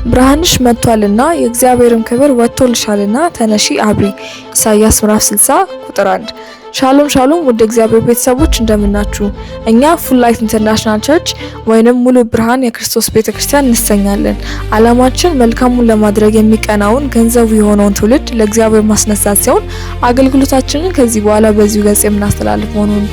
ብርሃንሽ መጥቷልና የእግዚአብሔርም ክብር ወጥቶልሻልና ተነሺ አብሪ። ኢሳይያስ ምዕራፍ 60 ቁጥር 1። ሻሎም ሻሎም ውድ እግዚአብሔር ቤተሰቦች እንደምናችሁ። እኛ ፉል ላይት ኢንተርናሽናል ቸርች ወይንም ሙሉ ብርሃን የክርስቶስ ቤተክርስቲያን እንሰኛለን። ዓላማችን መልካሙን ለማድረግ የሚቀናውን ገንዘቡ የሆነውን ትውልድ ለእግዚአብሔር ማስነሳት ሲሆን አገልግሎታችንን ከዚህ በኋላ በዚሁ ገጽ የምናስተላልፍ መሆኑን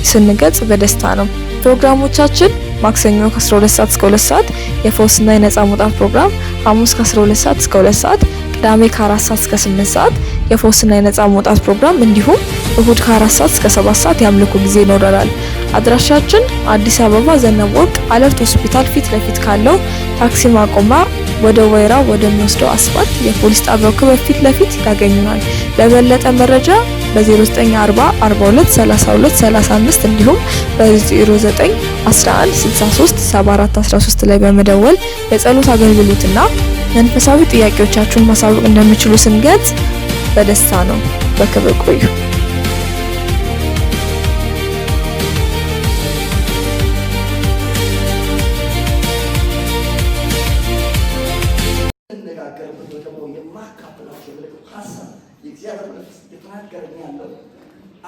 ስንገልጽ በደስታ ነው። ፕሮግራሞቻችን ማክሰኞ ከ12 ሰዓት እስከ 2 ሰዓት የፈውስና የነጻ መውጣት ፕሮግራም፣ ሐሙስ ከ12 ሰዓት እስከ 2 ሰዓት፣ ቅዳሜ ከ4 ሰዓት እስከ 8 ሰዓት የፈውስና የነጻ መውጣት ፕሮግራም እንዲሁም እሁድ ከ4 ሰዓት እስከ 7 ሰዓት የአምልኮ ጊዜ ይኖረናል። አድራሻችን አዲስ አበባ ዘነበ ወርቅ አለርት ሆስፒታል ፊት ለፊት ካለው ታክሲ ማቆማ ወደ ወይራ ወደሚወስደው አስፋልት የፖሊስ ጣቢያው ክበብ ፊት ለፊት ያገኙናል። ለበለጠ መረጃ በ0940 42 32 35 እንዲሁም በ0911 63 74 13 ላይ በመደወል የጸሎት አገልግሎትና መንፈሳዊ ጥያቄዎቻችሁን ማሳወቅ እንደምትችሉ ስንገልጽ በደስታ ነው። በክብር ቆዩ።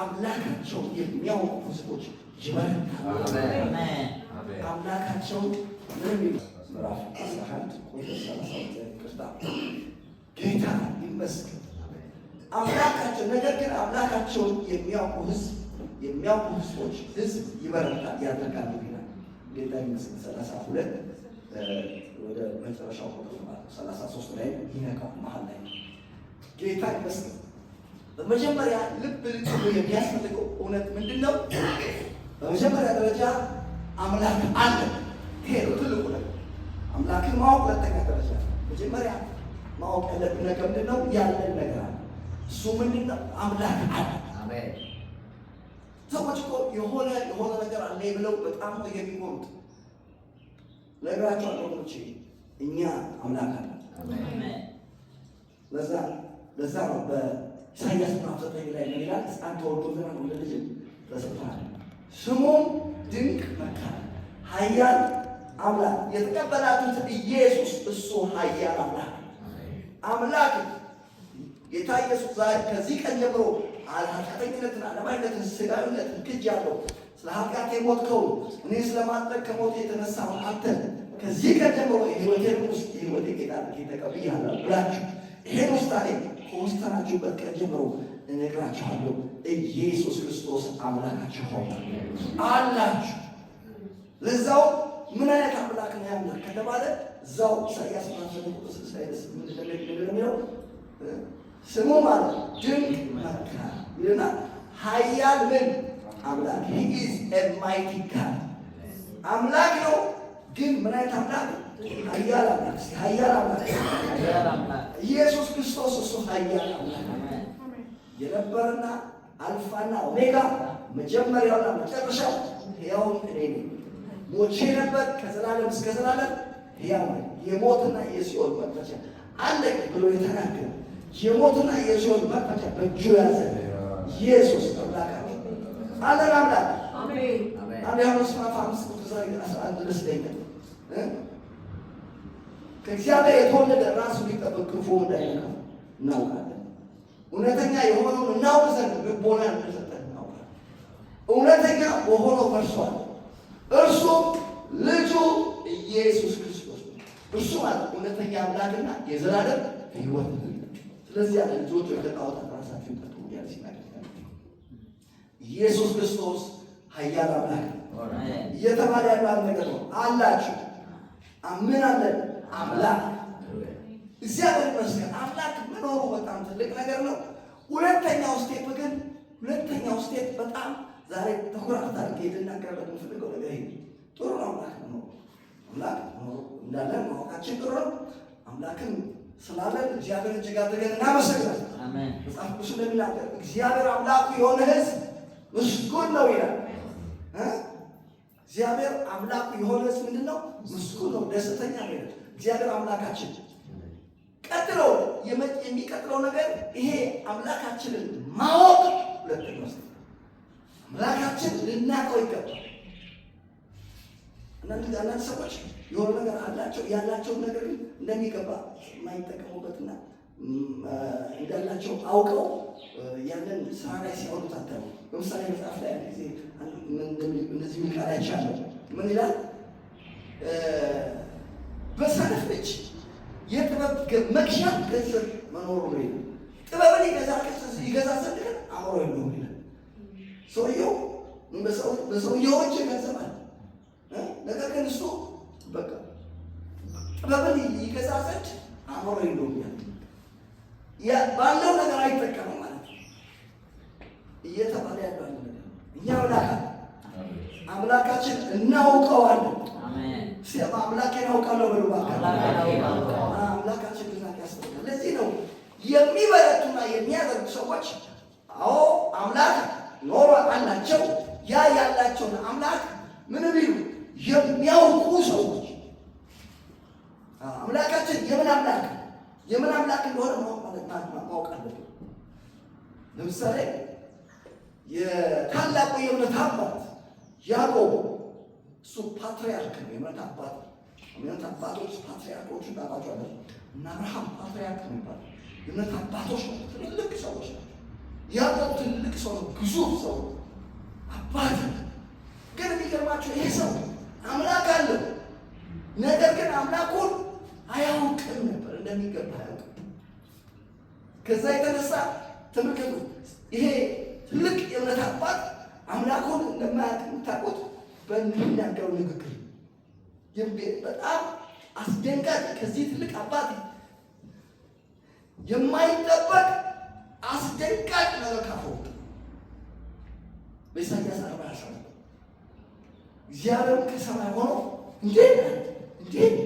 አምላካቸው የሚያውቁ ህዝቦች ይበረታሉ። አምላካቸው ምዕራፍ 11 ቁጥር 32 ጌታ ይመስገን አምላካቸው። ነገር ግን አምላካቸውን የሚያውቁ ህዝቦች ይበረታል ያደርጋሉ ይላል። ጌታ ይመስገን 32 ወደ መጨረሻው ቁጥር 33 ላይ ይነካው መሀል ላይ ጌታ ይመስገን። በመጀመሪያ ልብ ልትሉ የሚያስፈልገው እውነት ምንድነው? በመጀመሪያ ደረጃ አምላክ አለ። ይሄ ነው ትልቁ ነገር። አምላክን ማወቅ ሁለተኛ ደረጃ። መጀመሪያ ማወቅ ያለብን ነገር ምንድነው? ያለን ነገር አለ። እሱ ምንድነው? አምላክ አለ። አሜን። ሰዎች እኮ የሆነ ነገር አለ ብለው በጣም ነው የሚቆሩት። ነገራቸው ወገኖቼ እኛ አምላክ አለ። አሜን። ለዛ ነው ኢሳይያስ ምዕራፍ 9 ላይ ምን ይላል? ሕፃን ተወልዶልናል፣ ወንድ ልጅ ተሰጥቶናል፣ ስሙም ድንቅ መካር፣ ኃያል አምላክ። የተቀበላችሁት ኢየሱስ እሱ ኃያል አምላክ ጌታ ኢየሱስ ዛሬ ከዚህ ቀን ጀምሮ ኃጢአተኝነትን፣ አለማዊነትን፣ ሥጋዊነትን ክጃለሁ፣ ስለ ኃጢአት የሞትከው እኔ ስለማድረግ ከሞት የተነሳው አንተን ከዚህ ቀን ጀምሮ የሕይወቴን ውስጥ የሕይወቴ ጌታ ተቀብያለሁ ብላችሁ ይሄን ውሳኔ ከወሰናችሁበት ቀን ጀምሮ እነግራችኋለሁ፣ ኢየሱስ ክርስቶስ አምላካችሁ አላችሁ። ለዛው ምን አይነት አምላክ ነው ያለው ከተባለ እዛው ኢሳይያስ ምንድነው ስሙ ማለት ድንቅ መካር ይልና ኃያል ምን አምላክ he is a mighty God አምላክ ነው። ግን ምን አይነት አምላክ? ኃያል አምላክ። ኃያል አምላክ ኢየሱስ ክርስቶስ እሱ ኃያል አምላክ የነበረና አልፋና ኦሜጋ መጀመሪያውና መጨረሻው ሕያው እኔ ነኝ። ሞቼ ነበር ከዘላለም እስከ ዘላለም ሕያው ነኝ። የሞትና የሲኦል መክፈቻ አለኝ ብሎ የተናገረ የሞትና የሲኦል መክፈቻ በእጁ ያዘ ኢየሱስ አምላካችን አለን አምላክ አሜን። ዮሐንስ ምዕራፍ 5 ቁጥር 11 ድረስ ይገኛል። ከእግዚአብሔር የተወለደ ራሱ ሊጠበቅ ክፉ እንዳይነካው እናውቃለን። እውነተኛ የሆነውን እናውቅ ዘንድ ልቦና እንደሰጠን እናውቃለን። እውነተኛ በሆነው ፈርሷል፣ እርሱም ልጁ ኢየሱስ ክርስቶስ ነው። እርሱ ማለት እውነተኛ አምላክና የዘላለም ሕይወት ነው። ስለዚህ ያለ ልጆች የተጣወታ ራሳችሁ ጠጡ ያለ ሲናገር ኢየሱስ ክርስቶስ ኃያል አምላክ እየተባለ ያለው ነገር ነው አላችሁ። ምን አለን? አምላክ። እግዚአብሔር ይመስገን አምላክ መኖሩ በጣም ትልቅ ነገር ነው። ሁለተኛው ስቴፕ በጣም ዛሬ ትኩረት አድርጌ ልናገርበት የምፈልገው ነገር ይሄ ጥሩ ነው። አምላክ መኖሩ እንዳለ ማወቃችን ጥሩ ነው። አምላክን ስላለን እግዚአብሔር እጅግ አድርገን እናመሰግናለን። አሜን። መጽሐፍ ቅዱስ እንደሚናገር እግዚአብሔር አምላኩ የሆነ ሕዝብ ምስጉን ነው ይላል። እግዚአብሔር አምላኩ የሆነ ሕዝብ ምንድን ነው? ምስጉን ነው፣ ደስተኛ ነው። እግዚአብሔር አምላካችን ቀጥሎ የሚቀጥለው ነገር ይሄ አምላካችንን ማወቅ ሁለተኛው አምላካችን ልናውቀው ይገባል። አንዳንድ ሰዎች የሆነ ነገር አላቸው፣ ያላቸውን ነገር ግን እንደሚገባ የማይጠቀሙበትና እንዳላቸው አውቀው ያንን ስራ ላይ ሲያወጡት አታዩ። በምሳሌ መጽሐፍ ላይ አንድ ጊዜ እነዚህ ሚቃል አይቻለሁ። ምን ይላል? በሰነፍ እጅ የጥበብ መግዣ ገንዘብ መኖሩ ነው ይላል። ጥበብን ይገዛ ዘንድ ግን አእምሮ የለውም ይላል። ሰውየው በሰውየው እጅ ገንዘብ አለ፣ ነገር ግን እሱ በቃ ጥበብን ይገዛ ዘንድ አእምሮ የለውም ይላል። ባለው ነገር አይጠቀምም ማለት ነው እየተባለ ያለው ነገር። እኛ አምላካችን እናውቀዋለን። አምላኬን አውቃለሁ በሉ አምላካችን ግዛት ያስፈልጋል። ለዚህ ነው የሚበረቱና የሚያደርጉ ሰዎች አዎ አምላክ ኖሮ አላቸው። ያ ያላቸውን አምላክ ምን ቢሉ የሚያውቁ ሰዎች አምላካችን የምን አምላክ እንደሆነ ማወቅ አለብን። ለምሳሌ የታላቁ የእምነት አባት ያዕቆብ እሱ ፓትሪያርክ ነው። የእምነት አባቶች ፓትሪያርኮቹ ታውቃቸዋለህ። እና አብርሃም ፓትሪያርክ ነው ይባላል። የእምነት አባቶች ነው፣ ትልልቅ ሰዎች ናቸው። ያዕቆብ ትልቅ ሰው ነው፣ ግዙፍ ሰው አባት። ግን የሚገርማቸው ይሄ ሰው አምላክ አለው፣ ነገር ግን አምላኩን አያውቅም ነበር፣ እንደሚገባ አያውቅም። ከዛ የተነሳ ተመልከቱ፣ ይሄ ትልቅ የእምነት አባት አምላኩን እንደማያውቅ የምታውቁት በሚናገረው ንግግር በጣም አስደንጋጭ፣ ከዚህ ትልቅ አባት የማይጠበቅ አስደንጋጭ ነገር ካፈወጡ በኢሳይያስ 40 እግዚአብሔር ከሰማይ ሆኖ እንዴት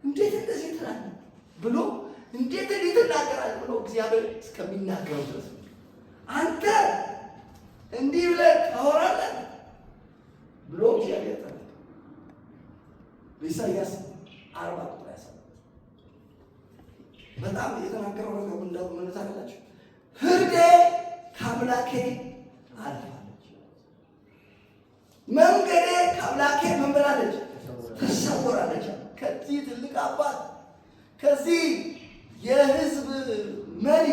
እንደዚህ ትላለህ ብሎ እንዴት ትናገራለህ ብሎ እግዚአብሔር እስከሚናገረው ድረስ አንተ እንዲህ ብለህ ታወራለህ ብሎ እግዚአብሔር ተናገረ። በኢሳይያስ 40 ቁጥር 27 በጣም የተናገረው ነገር ምን ታውቃላችሁ? ፍርዴ ከአምላኬ አልፋለች፣ መንገዴ ከአምላኬ ምን ብላለች? ተሰውራለች። ከዚህ ትልቅ አባት ከዚህ የሕዝብ መሪ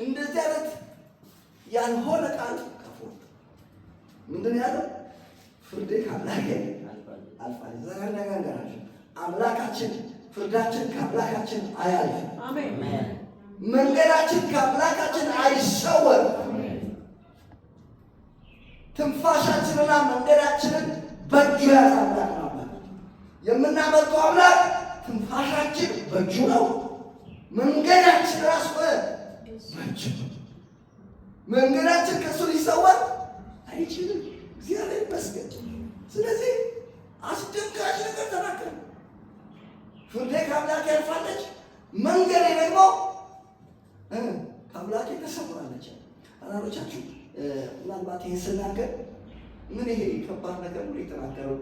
እንደዚህ አይነት ያልሆነ ቃል ከፎት ምንድን ያለው? ፍርዴ ከአምላኬ አልፋለች። ዘረነጋገራችሁ አምላካችን ፍርዳችን ከአምላካችን አያልፍም። አሜን። መንገዳችን ከአምላካችን አይሰወርም። ትንፋሻችንና መንገዳችንን በእጁ ያዘ አምላክ ነው። የምናመልከው አምላክ ትንፋሻችን በእጁ ነው። መንገዳችን ራሱ በእጁ ነው። መንገዳችን ከእሱ ሊሰወር አይችልም። እግዚአብሔር ይመስገን። ስለዚህ አስደንጋጭ ነገር ተናገረ። ፍርዴ ከአምላኬ ያልፋለች፣ መንገዴ ደግሞ ከአምላኬ ተሰውራለች። አናሎቻችሁ ምናልባት ይህን ስናገር ምን ይሄ ከባድ ነገር ነው የተናገረው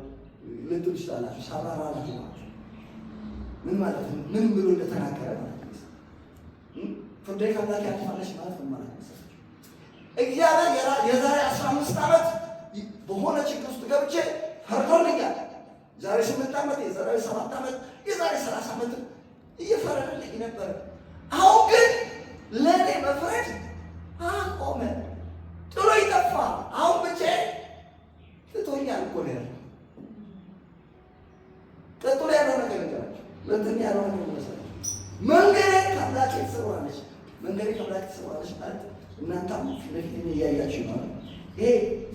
ልትሉ ይችላላችሁ። ሳባራ ምን ማለት ነው? ምን ብሎ እንደተናገረ ማለት ነው። ፍርዴ ከአምላኬ ያልፋለች ማለት ምን ማለት ነው? እግዚአብሔር የዛሬ 15 ዓመት በሆነ ችግር ውስጥ ገብቼ ፈርዶልኛል። ዛሬ 8 ዓመት፣ የዛሬ 7 ዓመት፣ የዛሬ 30 ዓመት እየፈረደልኝ ነበር። አሁን ግን ለእኔ መፍረድ አቆመ፣ ጥሎ ይጠፋ። አሁን ብቻ ትቶኛል እኮ ነው ያለው። ቀጥሎ ያለው ነገር ነገራቸው። ሁለተኛ ያለው ነገር መሰለኝ መንገዴ ከአምላኬ ተሰውራለች። መንገዴ ከአምላኬ ተሰውራለች ማለት እናንተም ፊት ለፊት እያያችሁ ነው። ይሄ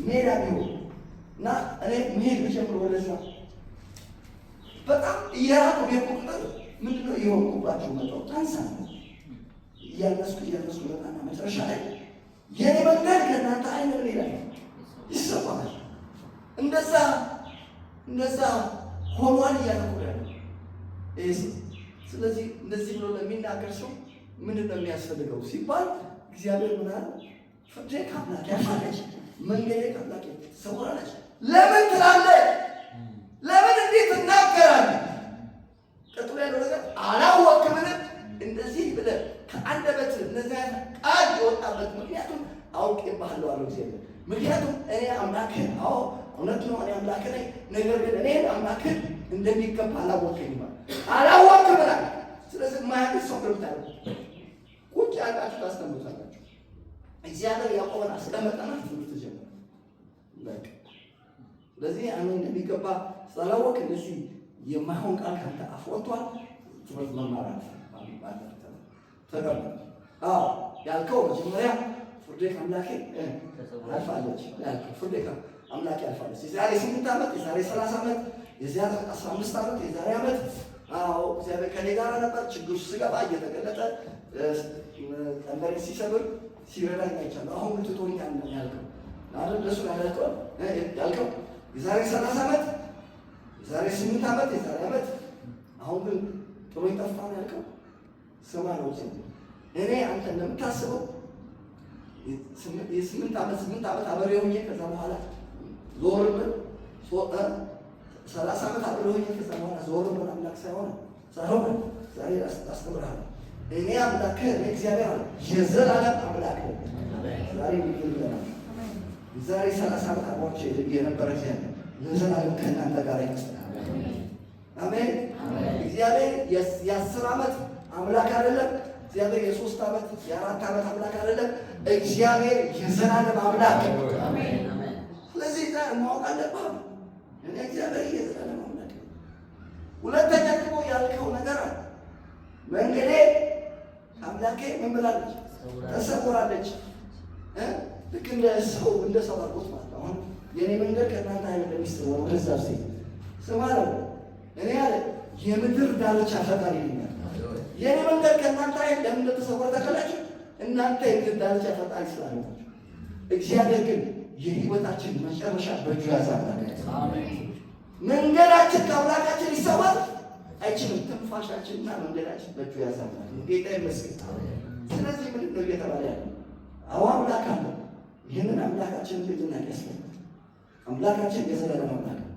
ሜዳ ቢሆን እና እኔ መሄድ ብጀምር ወደዛ በጣም እየራቁ ቤት ቁጥር ምንድነው እየሆንኩባቸው መጣሁ። ታንሳ እያነስኩ መጣና መጨረሻ ላይ የኔ መንገድ ከእናንተ አይን ምን ይላል? ይሰማል። እንደዛ ሆኗል እያለኩ ያለ ይህ። ስለዚህ እንደዚህ ብሎ ለሚናገር ሰው ምንድን ነው የሚያስፈልገው ሲባል እግዚአብሔር ምን አለ? ፍርዴ ከአምላኬ ያልፋለች፣ መንገዴ ከአምላኬ ተሰውራለች። ለምን ትላለህ? ለምን እንዴት ትናገራለህ? ቀጥሎ ያለው ነገር አላወቅምን? እንደዚህ ብለህ ከአንደበት እነዚያ ቃል የወጣበት ምክንያቱም አውቄብሃለሁ አለው እግዚአብሔር። ምክንያቱም እኔ አምላክህ እውነት ነው እኔ አምላክ ነኝ፣ ነገር ግን እኔን አምላክን እንደሚገባ አላወቅኝም አላወቅም ብላ። ስለዚህ ማያውቅ ሰው ብታዩ ቁጭ ያላችሁ ታስተምሩታላችሁ። እግዚአብሔር ያዕቆብን አስቀመጠና ትምህርት ጀመረ። በቃ ስለዚህ አሜን እንደሚገባ ስላላወቅ እንደዚህ የማይሆን ቃል ካንተ አፍ ወጥቷል። ትምህርት መማራት ተቀበል። ያልከው መጀመሪያ ፍርዴ አምላኬ አልፋለች ያልከው ፍርዴ አምላኬ አልፋለች። የዛሬ 8 ዓመት የዛሬ 30 ዓመት የዛሬ 15 ዓመት የዛሬ ዓመት እግዚአብሔር ከኔ ጋር ነበር። ችግር ስገባ እየተገለጠ ቀንበሬ ሲሰብር ሲረዳኝ አይቻለሁ። አሁን ትቶኛል ነው ያልከው አይደል? ለሱ ያልከው የዛሬ 30 ዓመት የዛሬ 8 ዓመት የዛሬ ዓመት አሁን ግን ጥሎኝ ጠፋ ነው ያልከው። ስማ ነው እኔ አንተ እንደምታስበው የ8 ዓመት አብሬው ሆኜ ከዛ በኋላ ዞር ብል 30 ዓመት አብሬው ሆኜ ከዛ በኋላ ዞር ብል አምላክ ሳይሆን ዛሬ አስተምርሃለሁ። እኔ አምላክ እግዚአብሔር አለ የዘላለም አምላክ ዛሬ ይልኛል። ዛሬ 30 ዓመት አብሮች የነበረ እግዚአብሔር ለዘላለም ከእናንተ ጋር ይመስላል። አሜን። እግዚአብሔር የ10 ዓመት አምላክ አይደለም። እግዚአብሔር የ3 ዓመት የ4 ዓመት አምላክ አይደለም። እግዚአብሔር የዘላለም አምላክ ነው። አሜን። ስለዚህ ማወቅ አለብህ እኔ እግዚአብሔር የዘላለም አምላክ ነው። ሁለተኛ ደግሞ ያልከው ነገር አለ። መንገዴ አምላኬ ምን ብላለች? ተሰውራለች። ልክ እንደ ሰው አድርጎት ማለት ነው። አሁን የኔ መንገድ ከእናንተ አይነት እንደሚሰወር ወደዛ ስማ ነው እኔ አለ የምድር ዳርቻ ፈጣሪ ነኝ። የኔ መንገድ ከእናንተ አይነት ለምን እንደተሰወረ ታውቃላችሁ? እናንተ የምድር ዳርቻ ፈጣሪ ስላላችሁ። እግዚአብሔር ግን የህይወታችን መጨረሻ በእጁ ያዛል። አሜን። መንገዳችን ከአምላካችን ሊሰወር አይችልም። ትንፋሻችንና መንገዳችን በእጁ ያዛል። ጌታ ይመስገን። ስለዚህ ምንድን ነው እየተባለ ያለው? አዎ አምላክ አለ። ይህንን አምላካችንን ልጅነት ያስፈልጋል። አምላካችን የዘላለም አምላክ ነው።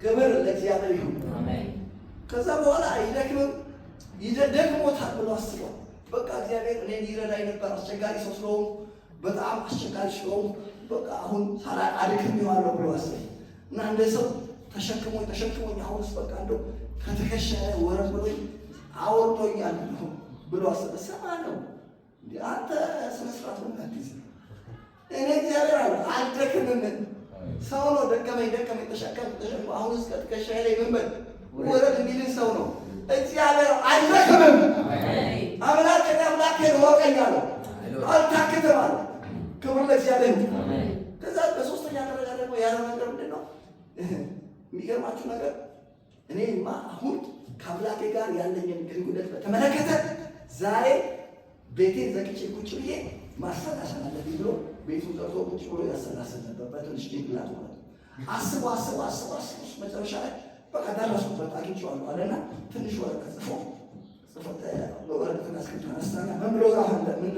ክብር ለእግዚአብሔር ይሁን። ከዛ በኋላ አይደክምም፣ ይደክሞታል ብሎ አስቧል። በቃ እግዚአብሔር እኔን ይረዳኝ ነበር፣ አስቸጋሪ ሰው ስለሆንኩ በጣም አስቸጋሪ ስለሆንኩ በቃ አሁን አድክሜዋለሁ ብሎ አስቧል። እና እንደ ሰው ተሸክሞኝ አሁንስ በቃ እንደው ከትከሻዬ ወረድ ብሎኝ አወርዶኛል ብሎ አስበ ሰማ ነው። አንተ ስነ ስርዓት ነው ታዲስ እኔ እግዚአብሔር አለ አልደክምም። ሰው ነው ደከመኝ ተሸከም አሁን እስከ ትከሻዬ ላይ ምን ወረድ የሚልን ሰው ነው። እግዚአብሔር አልደክምም። አምላኬን ወቀኛለሁ አልታክትም አለ። ክብር ለእግዚአብሔር። ከዛ በሶስተኛ ደረጃ ደግሞ ያለው ነገር ምንድን ነው? የሚገርማችሁ ነገር እኔማ አሁን ከአምላኬ ጋር ያለኝን ግንኙነት በተመለከተ ዛሬ ቤቴን ዘግቼ ቁጭ ብዬ ማሰላሰል አለብኝ ብሎ ቤቱን ዘግቶ ቁጭ ብሎ ያሰላሰል ነበር። በትንሽ ጭንቅላት ማለት አስቦ መጨረሻ ላይ በቃ ደረስኩበት አግኝቼዋለሁ አለና ትንሽ ወረቀት ጽፎ ወረቀቱን አስቀምጦ ምን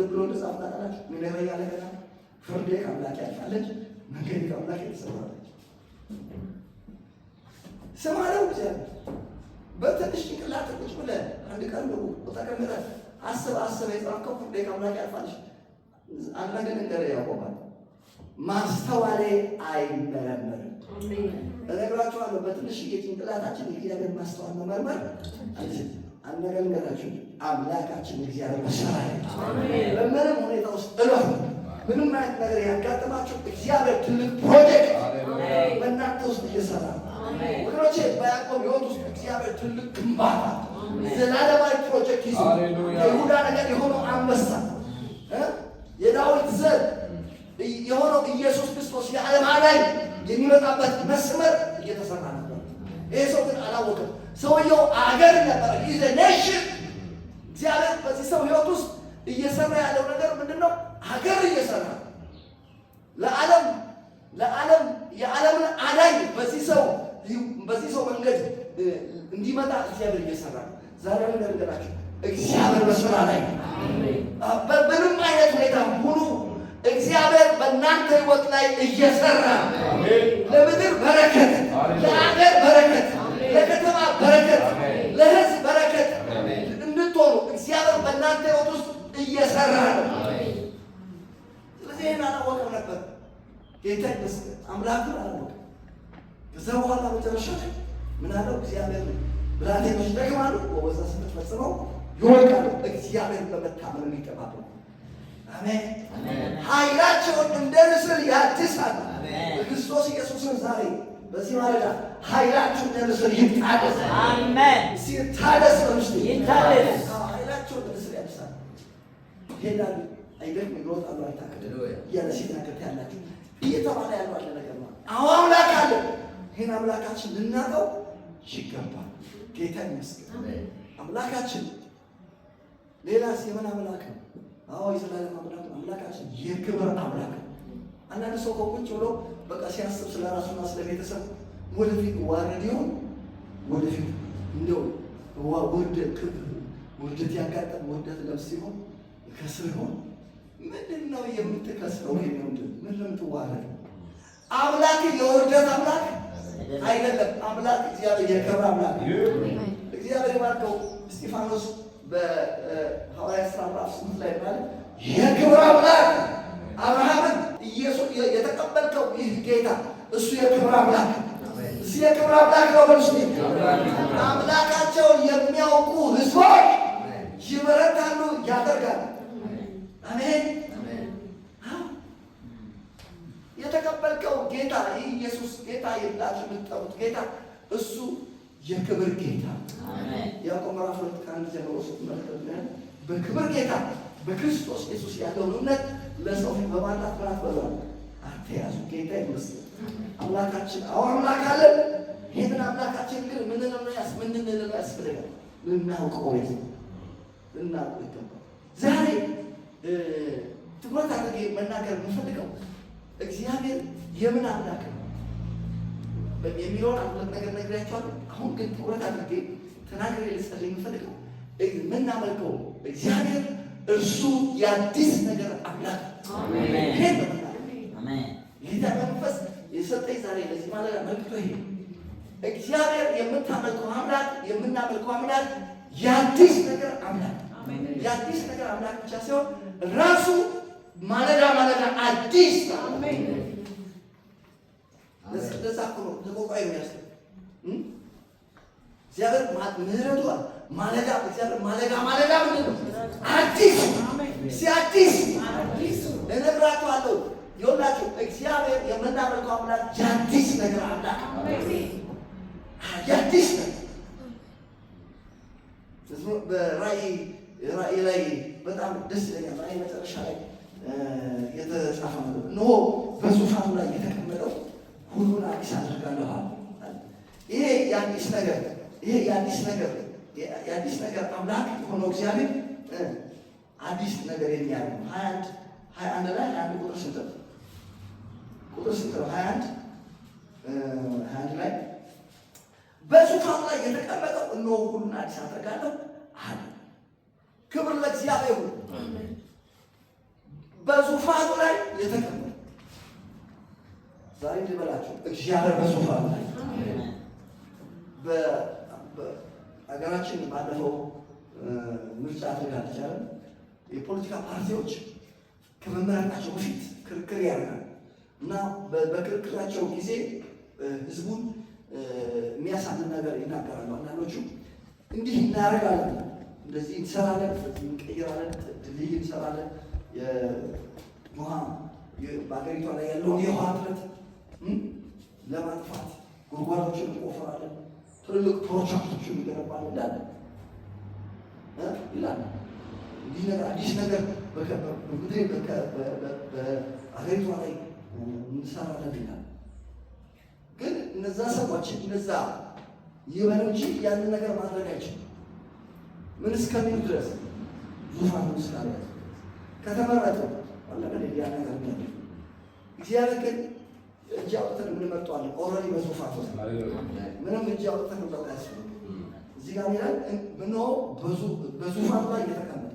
ብሎ እንደጻፈ ታውቃላችሁ? ምን ይለኛል? ፍርዴ ከአምላኬ ያልፋለች፣ መንገዴ ከአምላኬ ተሰውራለች። ስማ ነው እግዚአብሔር በትንሽ ጭንቅላት ቁጭ ብለህ አንድ ቀን ነው ተቀምጠህ አስብ የጻፍከው ፍርዴ ከአምላኬ ያልፋለች። አንድ ነገር እንገርህ ያቆማል። ማስተዋሌ አይመረመርም። እነግራችኋለሁ በትንሽ የጭንቅላታችን የእግዚአብሔር ማስተዋል መመርመር አንችልም። አንድ ነገር እንገራችሁ አምላካችን እግዚአብሔር መሰራይ በምንም ሁኔታ ውስጥ እለፉ። ምንም አይነት ነገር ያጋጥማችሁ እግዚአብሔር ትልቅ ፕሮጀክት በእናንተ ውስጥ እየሰራ ወገኖቼ። በያዕቆብ ሕይወት ውስጥ እግዚአብሔር ትልቅ ግንባታ ዘላለማዊ ፕሮጀክት ይዞ የይሁዳ ነገር የሆነው አንበሳ የዳዊት ዘር የሆነው ኢየሱስ ክርስቶስ የዓለም አዳኝ የሚመጣበት መስመር እየተሰራ ነበር። ይሄ ሰው ግን አላወቅም። ሰውየው አገር ነበረ ይዘ ኔሽን። እግዚአብሔር በዚህ ሰው ሕይወት ውስጥ እየሰራ ያለው ነገር ምንድን ነው? ሀገር እየሰራ ለዓለም የዓለምን አዳኝ በዚህ ሰው መንገድ እንዲመጣ እግዚአብሔር እየሰራ ዛሬ ነገራችሁ እግዚአብሔር በስራ ላይ በምንም አይነት ሁኔታ ሁሉ እግዚአብሔር በእናንተ ሕይወት ላይ እየሰራ ለምድር በረከት፣ ለአገር በረከት፣ ለከተማ በረከት፣ ለሕዝብ በረከት እንድትሆኑ እግዚአብሔር በእናንተ ሕይወት ውስጥ እየሰራ ነው። ስለዚህ ይህን አላወቀም ነበር ጌታ ይመስገን። አምላኩን አላወቀም። ከዛ በኋላ መጨረሻ ላይ ምን አለው? እግዚአብሔር ብላቴኖች ይደክማሉ፣ በወዛ ስምት ፈጽመው ይወድቃሉ፣ እግዚአብሔር በመታመን የሚጠባበቁ አሜን። ኃይላቸውን እንደ ንስር ያድሳሉ። በክርስቶስ ኢየሱስን ዛሬ በዚህ ማለዳ ኃይላችሁ እንደ ንስር ይታደስ። አሜን። ሲታደስ ነው እንጂ ይታደስ። ኃይላቸው እንደ ንስር ያድሳሉ። ይሄዳሉ፣ አይደክም፣ ይሮጣሉ፣ አይታከቱ እያለ ሲናገር ያላችሁ እየተባለ ያለው አለ ነገር ነው። አዎ አምላክ አለ። ይሄን አምላካችን ልናውቀው ይገባል። ጌታ ይመስገን። አምላካችን ሌላስ የምን አምላክ ነው? አዎ የዘላለም አምላክ አምላካችን የክብር አምላክ ነው። አንዳንድ ሰው ከቁጭ ብሎ በቃ ሲያስብ ስለ ራሱና ስለ ቤተሰብ ወደፊት ዋረድ ይሆን ወደፊት እንደው ውርደት ያጋጠም ውርደት ለብስ ሲሆን ከስር ይሆን ምንድን ነው የምትከስረው? ምን ለምትዋረድ? አምላክ የውርደት አምላክ አይደለም። አምላክ እግዚአብሔር የክብር አምላክ እግዚአብሔር የባርከው እስጢፋኖስ በሐዋርያት ሥራ ምዕራፍ 8 ላይ ማለት የክብር አምላክ አብርሃምን ኢየሱስ የተቀበልከው ይህ ጌታ እሱ የክብር አምላክ እሱ የክብር አምላክ ነው። በልስ አምላካቸውን የሚያውቁ ሕዝቦች ይበረታሉ፣ ያደርጋሉ። አሜን። የተቀበልከው ጌታ ይህ ኢየሱስ ጌታ የላችሁ የምትጠሩት ጌታ እሱ የክብር ጌታ ያዕቆብ ምዕራፍ 2 ከአንድ ጀምሮ ስትመለከቱ በክብር ጌታ በክርስቶስ ኢየሱስ ያለውን እምነት ለሰው ፊት በማላት ብራት በሏል አትያዙ። ጌታ ይመስገን። አምላካችን አዎ አምላክ አለን። ይህንን አምላካችን ግን ምንድነው ያስፈልጋል? ልናውቀው ልናውቀው ይገባል። ዛሬ ትኩረት አድርጌ መናገር የምፈልገው እግዚአብሔር የምን አምላክ ነው የሚለውን አንድ ነገር ነግሬያቸዋለሁ። አሁን ግን ትኩረት አድርጌ ተናግሬ ልጸልይ የምፈልገው የምናመልከው እግዚአብሔር እርሱ የአዲስ ነገር አምላክ አሜን። ይሄን አሜን። ጌታ መንፈስ የሰጠኝ ዛሬ ለዚህ ማለት መልክቶ ይሄ እግዚአብሔር የምታመልከው አምላክ የምናመልከው አምላክ የአዲስ ነገር አምላክ አሜን። የአዲስ ነገር አምላክ ብቻ ሳይሆን ራሱ ማለዳ አዲስ አሜን። ለዛ እኮ ነው ለቆቃይ የሚያስብ እግዚአብሔር ምህረቱ ማለዳ እግዚአብሔር ማለዳ ምንድን ነው? አዲስ ሲአዲስ እነግራችኋለሁ። ይኸውላችሁ እግዚአብሔር የምናመልከው አምላክ የአዲስ ነገር አምላክ የአዲስ ነገር በራእይ ላይ በጣም ደስ ይለኛል። ራእይ መጨረሻ ላይ የተጻፈ ነው። እነሆ በዙፋኑ ላይ የተቀመጠው ሁሉን አዲስ አደርጋለሁ። ይሄ የአዲስ ነገር አምላክ የሆነው እግዚአብሔር አዲስ ነገር የሚያደርግ 21 ላይ 21 ቁጥር ስንት ነው? 21 ላይ በዙፋኑ ላይ የተቀመጠው እነሆ ሁሉን አዲስ አደርጋለሁ አለ። ክብር ለእግዚአብሔር ይሁን። በዙፋኑ ላይ የተቀመጠ ዛሬ እንዲበላችሁ እግዚአብሔር በዙፋኑ ላይ በሀገራችን ባለፈው ምርጫ አድርጋለች አይደል? የፖለቲካ ፓርቲዎች ከመመረጣቸው በፊት ክርክር ያደርጋል እና በክርክራቸው ጊዜ ህዝቡን የሚያሳምን ነገር ይናገራሉ። አንዳንዶቹ እንዲህ እናደርጋለን፣ እንደዚህ እንሰራለን፣ እንቀይራለን፣ ድልድይ እንሰራለን፣ ውሃ በሀገሪቷ ላይ ያለውን የውሃ እጥረት ለማጥፋት ጉድጓዶችን እንቆፍራለን፣ ትልልቅ ፕሮጀክቶችን እንገነባለን ይላል። እንዲህ ነገር አዲስ ነገር በሀገሪቷ ላይ እንሰራለን ይላል። ግን እነዛ ሰዎች እነዛ ይበሉ እንጂ ያንን ነገር ማድረግ አይችልም። ምን እስከሚሉ ድረስ ዙፋኑ እስካለ ከተመረጠ አለበለ ያ ነገር ነው። እግዚአብሔር ግን እጅ አውጥተን እንመርጠዋለን። ኦልሬዲ በዙፋኑ ምንም እጅ አውጥተን እንመርጣለን። እዚህ ጋር ይላል ምነው በዙፋኑ ላይ የተቀመጠ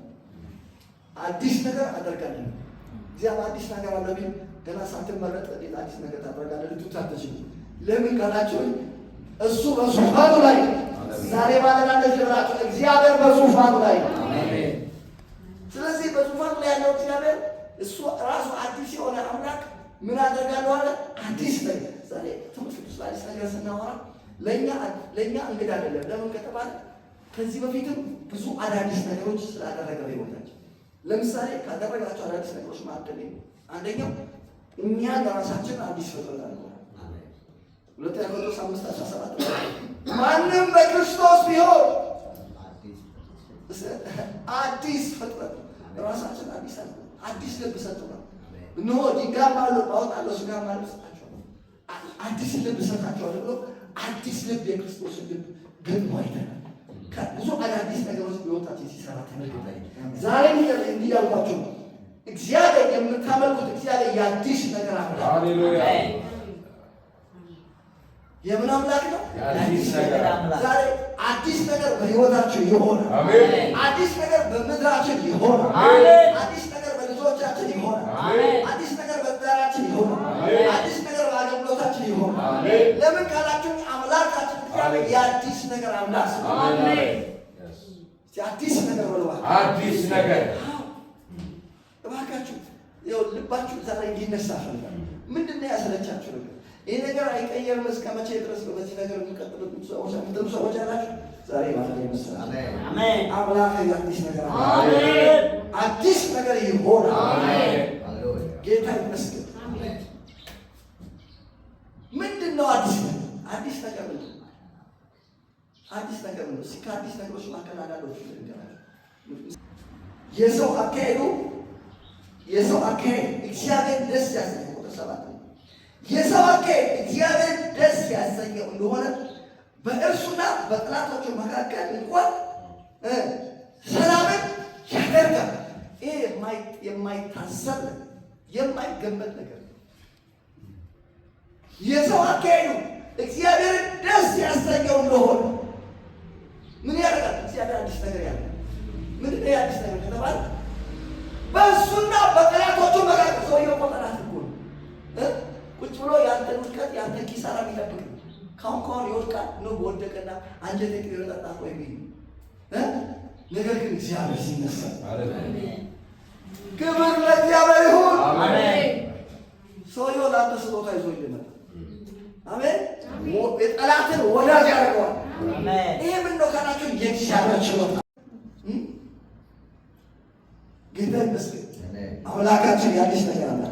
አዲስ ነገር አደርጋለሁ። እግዚአብሔር አዲስ ነገር አለ ቢል ገና ሳትመረጥ እንዴት አዲስ ነገር ታደርጋለህ ልትሉት አትችሉ። ለምን ካላችሁ እሱ በዙፋኑ ላይ ዛሬ ባለና ለጀራችሁ እግዚአብሔር በዙፋኑ ላይ አሜን። ስለዚህ በዙፋኑ ላይ ያለው እግዚአብሔር እሱ ራሱ አዲስ የሆነ አምላክ ምን አደርጋለሁ አለ? አዲስ ነገር ዛሬ ትምህርት ቅዱስ ላይ ነገር ስናወራ ለእኛ እንግዳ አይደለም። ለምን ከተባለ ከዚህ በፊትም ብዙ አዳዲስ ነገሮች ስላደረገ በሕይወታችን። ለምሳሌ ካደረጋቸው አዳዲስ ነገሮች መካከል አንደኛው እኛ ለራሳችን አዲስ ፍጥረት አለ። ሁለተኛ ቆሮንቶስ 5:17 ማንም በክርስቶስ ቢሆን አዲስ ፍጥረት ራሳችን አዲስ ልብ ሰጥቶናል። እነሆ ድንጋይ አወጣለሁ ሥጋም አለብሳቸዋለሁ አዲስ ልብ ሰጣቸዋለሁ ብሎ አዲስ ልብ የክርስቶስ ልብ ገንቦ አይተናል። ብዙ አዳዲስ ነገሮች በሕይወታችን ሲሰራ ተመልክተናል። ዛሬ እንዲህ ያልኳችሁ ነው። እግዚአብሔር የምታመልኩት እግዚአብሔር የአዲስ ነገር አምላክ ሃሌሉያ የምን አምላክ ነው? የአዲስ ነገር አምላክ። ዛሬ አዲስ ነገር በሕይወታችሁ ይሆናል። አሜን። አዲስ ነገር በምድራችን ይሆናል። አሜን። አዲስ ነገር በልጆቻችን ይሆናል። አሜን። አዲስ ነገር በትዳራችን ይሆናል። አሜን። አዲስ ነገር በአገልግሎታችን ይሆናል። አሜን። ለምን ካላችሁ አምላካችን እግዚአብሔር የአዲስ ነገር አምላክ ነው። አሜን። አዲስ ነገር ወልዋ አዲስ ነገር እባካችሁ ይኸው ልባችሁ ዛሬ እንዲነሳ ፈልጋለሁ። ምንድን ነው ያሰለቻችሁ ነገር? ይህ ነገር አይቀየርም እስከ መቼ ድረስ ነው በዚህ ነገር የሚቀጥሉት ሰዎች አላችሁ? ዛሬ ማለት ይመስላል አሜን። አምላክ አዲስ ነገር አሜን። አዲስ ነገር ይሆናል። አሜን። ጌታ ይመስገን። አሜን። ምንድን ነው አዲስ ነገር? አዲስ ነገር ነው። አዲስ ነገር ነው። እስከ አዲስ ነገሮች መካከል አንዳንዶቹ የሰው አካሄድ እግዚአብሔር ደስ ያሰኘው ቁጥር 7 የሰው አካሄድ እግዚአብሔር ደስ ያሰኘው እንደሆነ በእርሱና በጠላቶቹ መካከል እንኳን ሰላምን ያደርጋል። ይሄ የማይታሰብ የማይገመት ነገር ነው። የሰው አካሄዱ እግዚአብሔርን ደስ ያሰኘው እንደሆነ ምን ያደርጋል? እግዚአብሔር አዲስ ነገር ያለ ምንድን ነው? አዲስ ነገር ከተባለ በእሱና በጠላቶቹ መካከል ሰውየው እኮ ጠላት እኮ ነው። ቁጭ ብሎ ያንተን ውድቀት ያንተን ኪሳራ የሚጠብቅ ካሁን ይወድቃል ነው በወደቀና አንጀት ይረጣጣ ቆይ ቢል ነገር ግን እግዚአብሔር ሲነሳ ክብር ለእግዚአብሔር ይሁን። አሜን። ሰውየው ለአንተ ስጦታ ይዞ ይመጣል። አሜን። የጠላትን ወዳጅ ያደርገዋል። አሜን። ይሄ ምን ነው ካላችሁ የእግዚአብሔር ችሎታ ጌታ ይመስገን። አምላካችን የአዲስ ነገር አለ።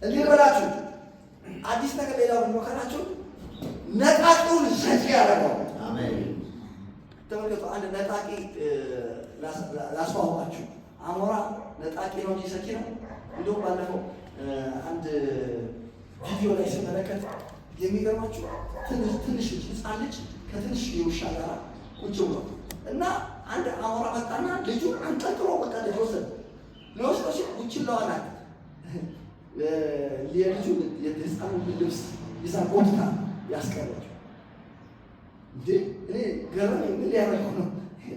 እንዲህ በላችሁ አዲስ ነገር ሌላው ምን ነው ካላችሁ ነጣቂውን ሰጪ ያደርገዋል። አሜን። ተመልከቱ አንድ ነጣቂ ላስተዋውቃችሁ። አሞራ ነጣቂ ነው እንጂ ሰጪ ነው። እንደውም ባለፈው አንድ ቪዲዮ ላይ ስመለከት የሚገርማችሁ ትንሽ ሕፃን ልጅ ከትንሽ የውሻ ጋር ቁጭ ብሎ እና አንድ አሞራ መጣና ልጁ አንጠልጥሎ በቃ ልጅ ወሰደ። ለወስዶ ሲል ቡችላዋ ናት የልጁ የሕፃኑ ልብስ ይዛ ጎትታ ያስቀረችው። እንዴ እኔ ገረመኝ። ምን ሊያደርግ ነው?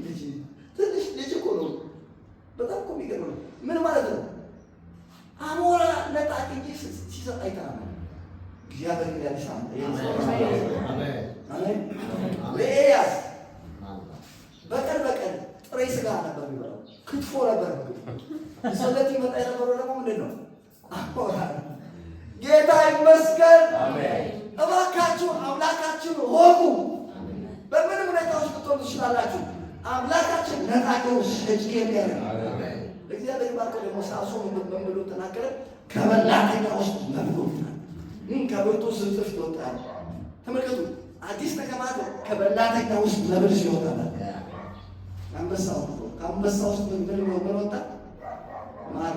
ልጅ ትንሽ ልጅ እኮ ነው። በጣም እኮ የሚገርም ነው። ምን ማለት ነው? አሞራ ነጣቂ እንጂ ሲሰጥ አይተናል። እግዚአብሔር ያዲስ ለኤልያስ በቀን ጥሬ ስጋ ነበር የሚበላው፣ ክትፎ ነበር ይዞለት ይመጣ የነበረው ደግሞ ምንድን ነው? አሞራ። ጌታ ይመስገን። እባካችሁ አምላካችን ሆኑ። በምንም ሁኔታዎች ልትሆኑ ትችላላችሁ። አምላካችን ነጣቂውን ሰጪ የሚያደርግ እግዚአብሔር ባርከው ደግሞ ሳሶ ምን ብሎ ተናገረ? ከበላተኛ ውስጥ መብሎታል። ከብርቱ ስንጥፍ ይወጣል። ተመልከቱ አዲስ ተቀማጥ ከበላተኛ ውስጥ መብል ሲወጣል። ከአንበሳ ውስጥ ምን ወጣ? ማር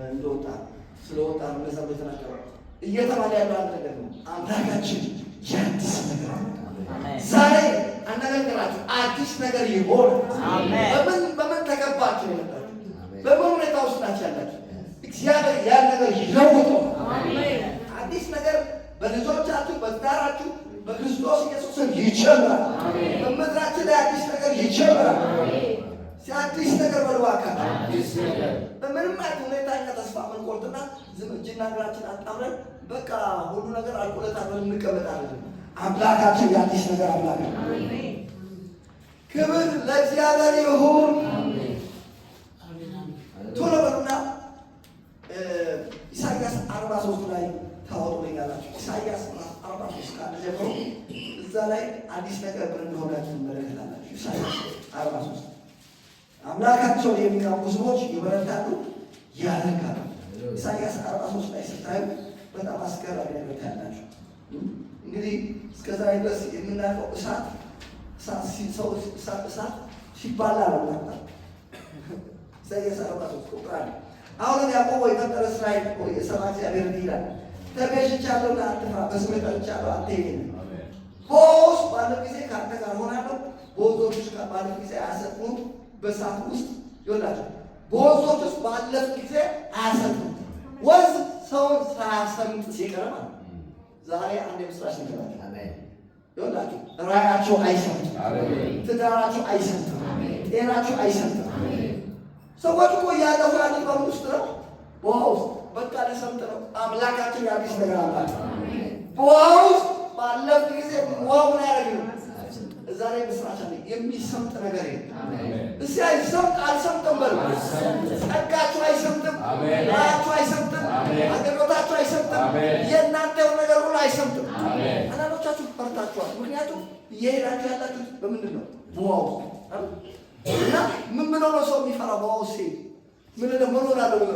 እንደወጣ ስለወጣ እነዛ በተናገረ እየተባለ ያለው አንድ ነገር ነው። አምላካችን የአዲስ ነገር ዛሬ አነጋገራችሁ አዲስ ነገር ይሆናል። በምን ተገባችሁ የመጣችሁ? በምን ሁኔታ ውስጥ ናችሁ ያላችሁ? እግዚአብሔር ያን ነገር ይለውጡ። አዲስ ነገር በልጆቻችሁ፣ በትዳራችሁ፣ በክርስቶስ ኢየሱስ ይጀምራል። በምድራችን ላይ አዲስ ነገር ይጀምራል። አዲስ ነገር በልዋካ በምንም አይነት ሁኔታ እኛ ተስፋ ምንቆርጥና ዝም እጅና እግራችን አጣምረን በቃ ሁሉ ነገር አልቆለታል ብለን እንቀመጣለን። አምላካችን የአዲስ ነገር አምላክ ነው። ክብር ለእግዚአብሔር ይሁን። ቶሎ በሉና ኢሳይያስ 43 ላይ ታወጡልኛላችሁ። 43 አምላካቸውን የሚያውቁ ሕዝቦች ይበረታሉ ያደርጋሉ። ኢሳይያስ 43 ላይ ስታዩ በጣም አስገራሚ ነገር ታያላችሁ። እንግዲህ እስከዛሬ ድረስ የምናውቀው እሳት ሲባላ ነው። ኢሳይያስ 43 ቁጥር 1 አሁንም ያዕቆብ ሆይ ፈጠረ እስራኤል ሆይ የሰማ እግዚአብሔር እንዲህ ይላል ተቤዥቻለሁና አትፍራ፣ በስሜ ጠርቼሃለሁ አትሄድ። ቦዝ ባለ ጊዜ ከአንተ ጋር ሆናለሁ። ቦዞች ባለ ጊዜ አያሰጥሙም። በእሳት ውስጥ ይወላቸው ቦዞች ውስጥ ባለፍ ጊዜ አያሰጥሙም። ወንዝ ሰውን ሳያሰምጥ ሲቀር ማለት ዛሬ አንድ የምስራች ነገራቸው ይወላቸው ራያቸው አይሰምጥም፣ ትዳራቸው አይሰምጥም፣ ጤናቸው አይሰምጥም። ሰዎች እኮ እያለፉ ያሉት በምን ውስጥ ነው? በውሃ ውስጥ። በቃ ለሰምጥ ነው። አምላካችን የአዲስ ነገር አምላክ በውሃ ውስጥ ባለፍ ጊዜ ውሃው ምን ያደርግ ነው? እዛ ላይ ምስራች አለ። የሚሰምጥ ነገር የለም። እስኪ አይሰምጥ አልሰምጥም በሉ። ጸጋችሁ አይሰምጥም፣ ራያችሁ አይሰምጥም፣ አገልግሎታችሁ አይሰምጥም፣ የእናንተ ነገር ሁሉ አይሰምጥም። አንዳንዶቻችሁ ፈርታችኋል። ምክንያቱም እየሄዳችሁ ያላችሁት በምንድን ነው? በውሃ ውስጥ እና ምን ብሎ ነው ሰው የሚፈራው? በውሃ ውስጥ ሲሄድ ምን ሆነ አለ ብሎ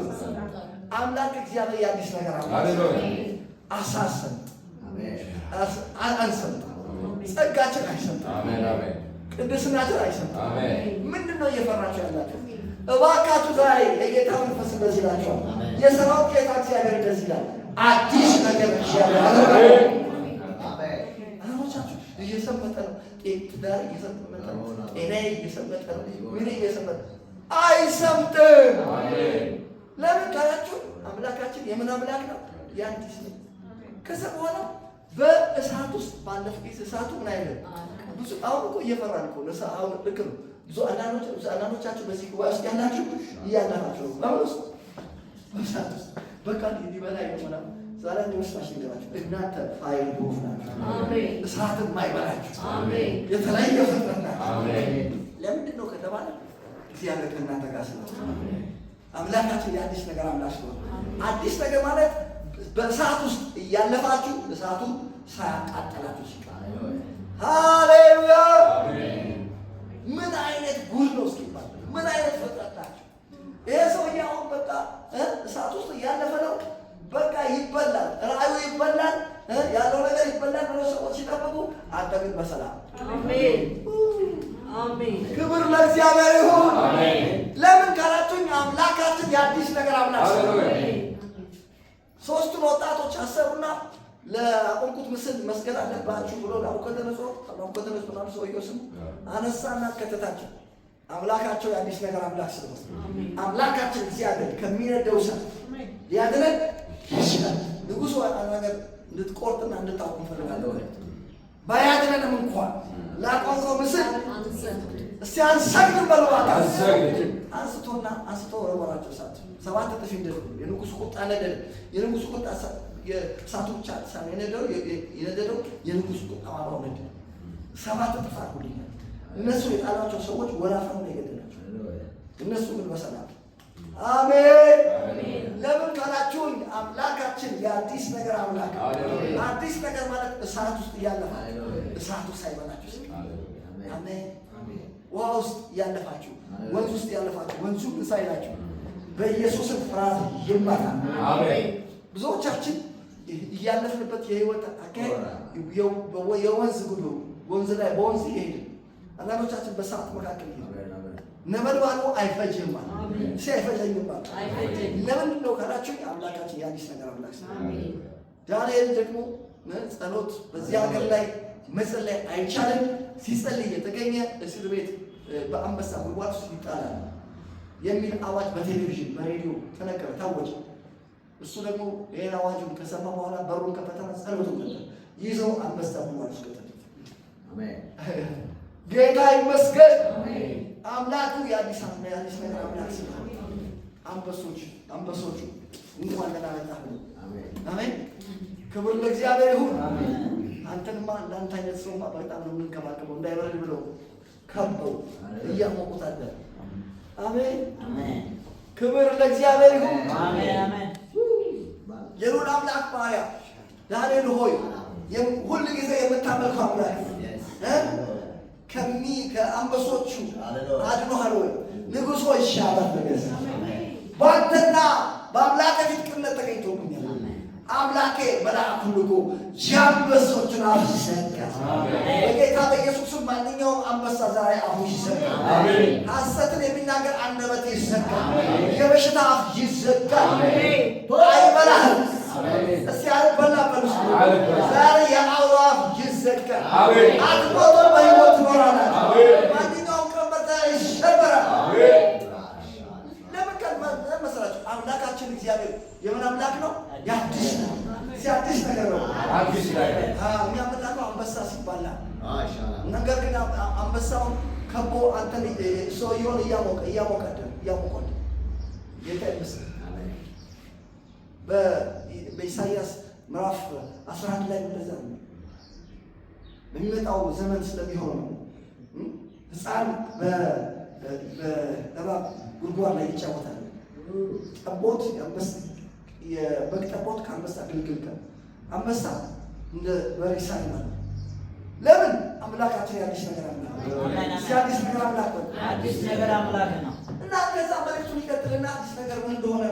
አምላክ እግዚአብሔር የአዲስ ነገር አሳሰን አንሰምጥ፣ ጸጋችን አይሰምጥም፣ ቅድስናችን አይሰምጥም። ምንድን ነው እየፈራችሁ ያላችሁ? እባካችሁ ዛሬ የጌታ መንፈስ እንደዚህ ይላችኋል። የሰራዊት ጌታ እግዚአብሔር እንደዚህ ይላል፣ አዲስ ነገር አሁኖቻችሁ እየሰመጠ ነው። ትዳር እየሰመጠ ነው። ጤና እየሰመጠ ነው። ምን እየሰመጠ አይሰምጥም። ለምን ካላችሁ አምላካችን የምን አምላክ ነው? የአዲስ ነው። ከዛ በኋላ በእሳት ውስጥ ባለፈ ጊዜ እሳቱ ምን አይነት ብዙ አሁን እኮ እየፈራን እኮ ነው። አሁን ልክ ነው። ብዙ አንዳንዶቻችሁ በዚህ ጉባኤ ውስጥ ያላችሁ እያላችሁ ነው። አሁን ውስጥ በእሳት ውስጥ በቃ ሊበላይ ነው ምናምን ዛሬ እንደውስጣችሁ ይገባችሁ። እናንተ ፋይል ዶፍ ናችሁ። አሜን። እሳትም አይበላችሁ። አሜን። የተለያየ ፍጥረት ናችሁ። አሜን። ለምንድን ነው ከተባለ እግዚአብሔር ከእናንተ ጋር ስለሆነ። አሜን። አምላካችን የአዲስ ነገር አምላክ ስለሆነ። አዲስ ነገር ማለት በእሳት ውስጥ እያለፋችሁ እሳቱ ሳያቃጠላችሁ ሲቀር። ሃሌሉያ! ምን አይነት ጉድ ነው እስኪባል ምን አይነት ፍጥረት ናቸው? ይሄ ሰውዬ አሁን በቃ እሳት ውስጥ እያለፈ ነው። በቃ ይበላል፣ ራእዩ ይበላል፣ ያለው ነገር ይበላል ብሎ ሰዎች ሲጠብቁ፣ አንተ ግን በሰላም። አሜን አሜን። ክብር ለእግዚአብሔር ይሁን። አሜን። ለምን ካላችሁኝ አምላካችን የአዲስ ነገር አምላክ ስለሆነ። ሶስቱን ወጣቶች አሰሩና ለአቆምኩት ምስል መስገድ አለባችሁ ብሎ ናቡከደነጾር ማለት ሰውየው ስሙ አነሳና ከተታቸው። አምላካቸው የአዲስ ነገር አምላክ ስለሆነ አምላካችን እግዚአብሔር ከሚነደው እሳት ሊያድነን ይችላል። ንጉሡ ነገር እንድትቆርጥና እንድታውቁ እንፈልጋለሁ። ባያድነንም እንኳን ላቆምከው ምስል እስቲ አንሰግድም በሉ። አንስቶ ወረወራቸው እሳት። 7 እጥፍ እንደው የንጉሡ ቁጣ ነደደ። የንጉሡ ቁጣ እሳቱ ብቻ የነደደው የንጉሡ ቁጣ ማባው ነደደ። 7 እጥፍ አድርጉልኛል። እነሱ የጣሏቸው ሰዎች ወላፈኑ ነው የገደላቸው። እነሱ ግን በሰላም አሜን። ለምን ካላችሁኝ አምላካችን የአዲስ ነገር አምላክ። አዲስ ነገር ማለት እሳት ውስጥ እያለፋ እሳቱ ሳይበላችሁ አሜን። ውሃ ውስጥ እያለፋችሁ፣ ወንዝ ውስጥ እያለፋችሁ፣ ወንዙ ሳይላችሁ በኢየሱስ ፍርሃት ይመታል። አሜን። ብዙዎቻችን እያለፍንበት የህይወት አካሄድ የወንዝ ጉዞ ወንዝ ላይ በወንዝ ይሄድ። አንዳንዶቻችን በሰዓት መካከል ይሄድ ነበልባሉ አይፈጅም ማለት አይፈጀኝም ማለት ለምንድን ነው ካላችሁ አምላካችን የአዲስ ነገር አምላክ ነው። ዳንኤል ደግሞ ጸሎት በዚህ ሀገር ላይ መጸለይ አይቻልም፣ ሲጸልይ የተገኘ እስር ቤት በአንበሳ ጉድጓድ ውስጥ ይጣላል የሚል አዋጅ በቴሌቪዥን በሬዲዮ ተነገረ፣ ታወጀ። እሱ ደግሞ ይሄን አዋጁን ከሰማ በኋላ በሩን ከፈተና ጸሎቱ ነበር ይዘው አንበሳ ጉድጓድ ውስጥ ከተተ። አሜን። ጌታ ይመስገን። አሜን። አምላኩ የአዲስ ነገር አምላክ ስለሆነ አንበሶቹ እንኳን ደህና መጣህ ብሎ አሜን። ክብር ለእግዚአብሔር ይሁን። አሜን። አንተንማ እንዳንተ አይነት ሰውማ በጣም ነው የምንከባከበው፣ እንዳይበርድ ብለው ከበው እያሞቁት አለ። አሜን አሜን። ክብር ለእግዚአብሔር ይሁን። አሜን አሜን። የልዑል አምላክ ባሪያ ዳንኤል ሆይ ሁል ጊዜ የምታመልከው አምላክ ከአንበሶቹ አድኖሃል ወይ? ንጉሥ ሆይ እሺ አላት ነገሥ በአንተና በአምላክ ፊት ቅነት ተገኝቶብኛል። አምላኬ መልአኩን ልኮ የአንበሶቹን አፍ ዘጋ። በጌታ በኢየሱስም ማንኛውም አንበሳ ዛሬ አፉ ይዘጋል። ሐሰትን የሚናገር አንደበት ይዘጋል። የበሽታ አፍ ይዘጋል። አይበላህም። እስቲ አልበላበሉ ዛሬ የአውሎ አፍ ይዘጋል። አትሞቶ በሕይወት ትኖራላችሁ። ማንኛውም ቀንበር ይሰበራል። መሰላችሁ አምላካችን እግዚአብሔር የምን አምላክ ነው? የአዲስ ነው። አዲስ ነገር ነው። አዲስ ነገር እኛ የምናውቀው አንበሳ ሲባላ ነገር ግን አንበሳውን ከቦ አንተን ሰውየውን እያሞቀ ጌታ ይመስገን። በኢሳይያስ ምዕራፍ 11 ላይ እንደዛ ነው በሚመጣው ዘመን ስለሚሆን ነው። ሕፃን በእባብ ጉድጓድ ላይ ይጫወታል። ጠቦት የበግ ጠቦት ከአንበሳ ግልግል ጋር አንበሳ እንደ በሬሳ ይሆናል። ለምን? አምላካችን የአዲስ ነገር አምላክ አዲስ ነገር አምላክ ነው። አዲስ ነገር አምላክ ነው እና ከዛ መልእክቱን ይቀጥልና አዲስ ነገር ምን እንደሆነ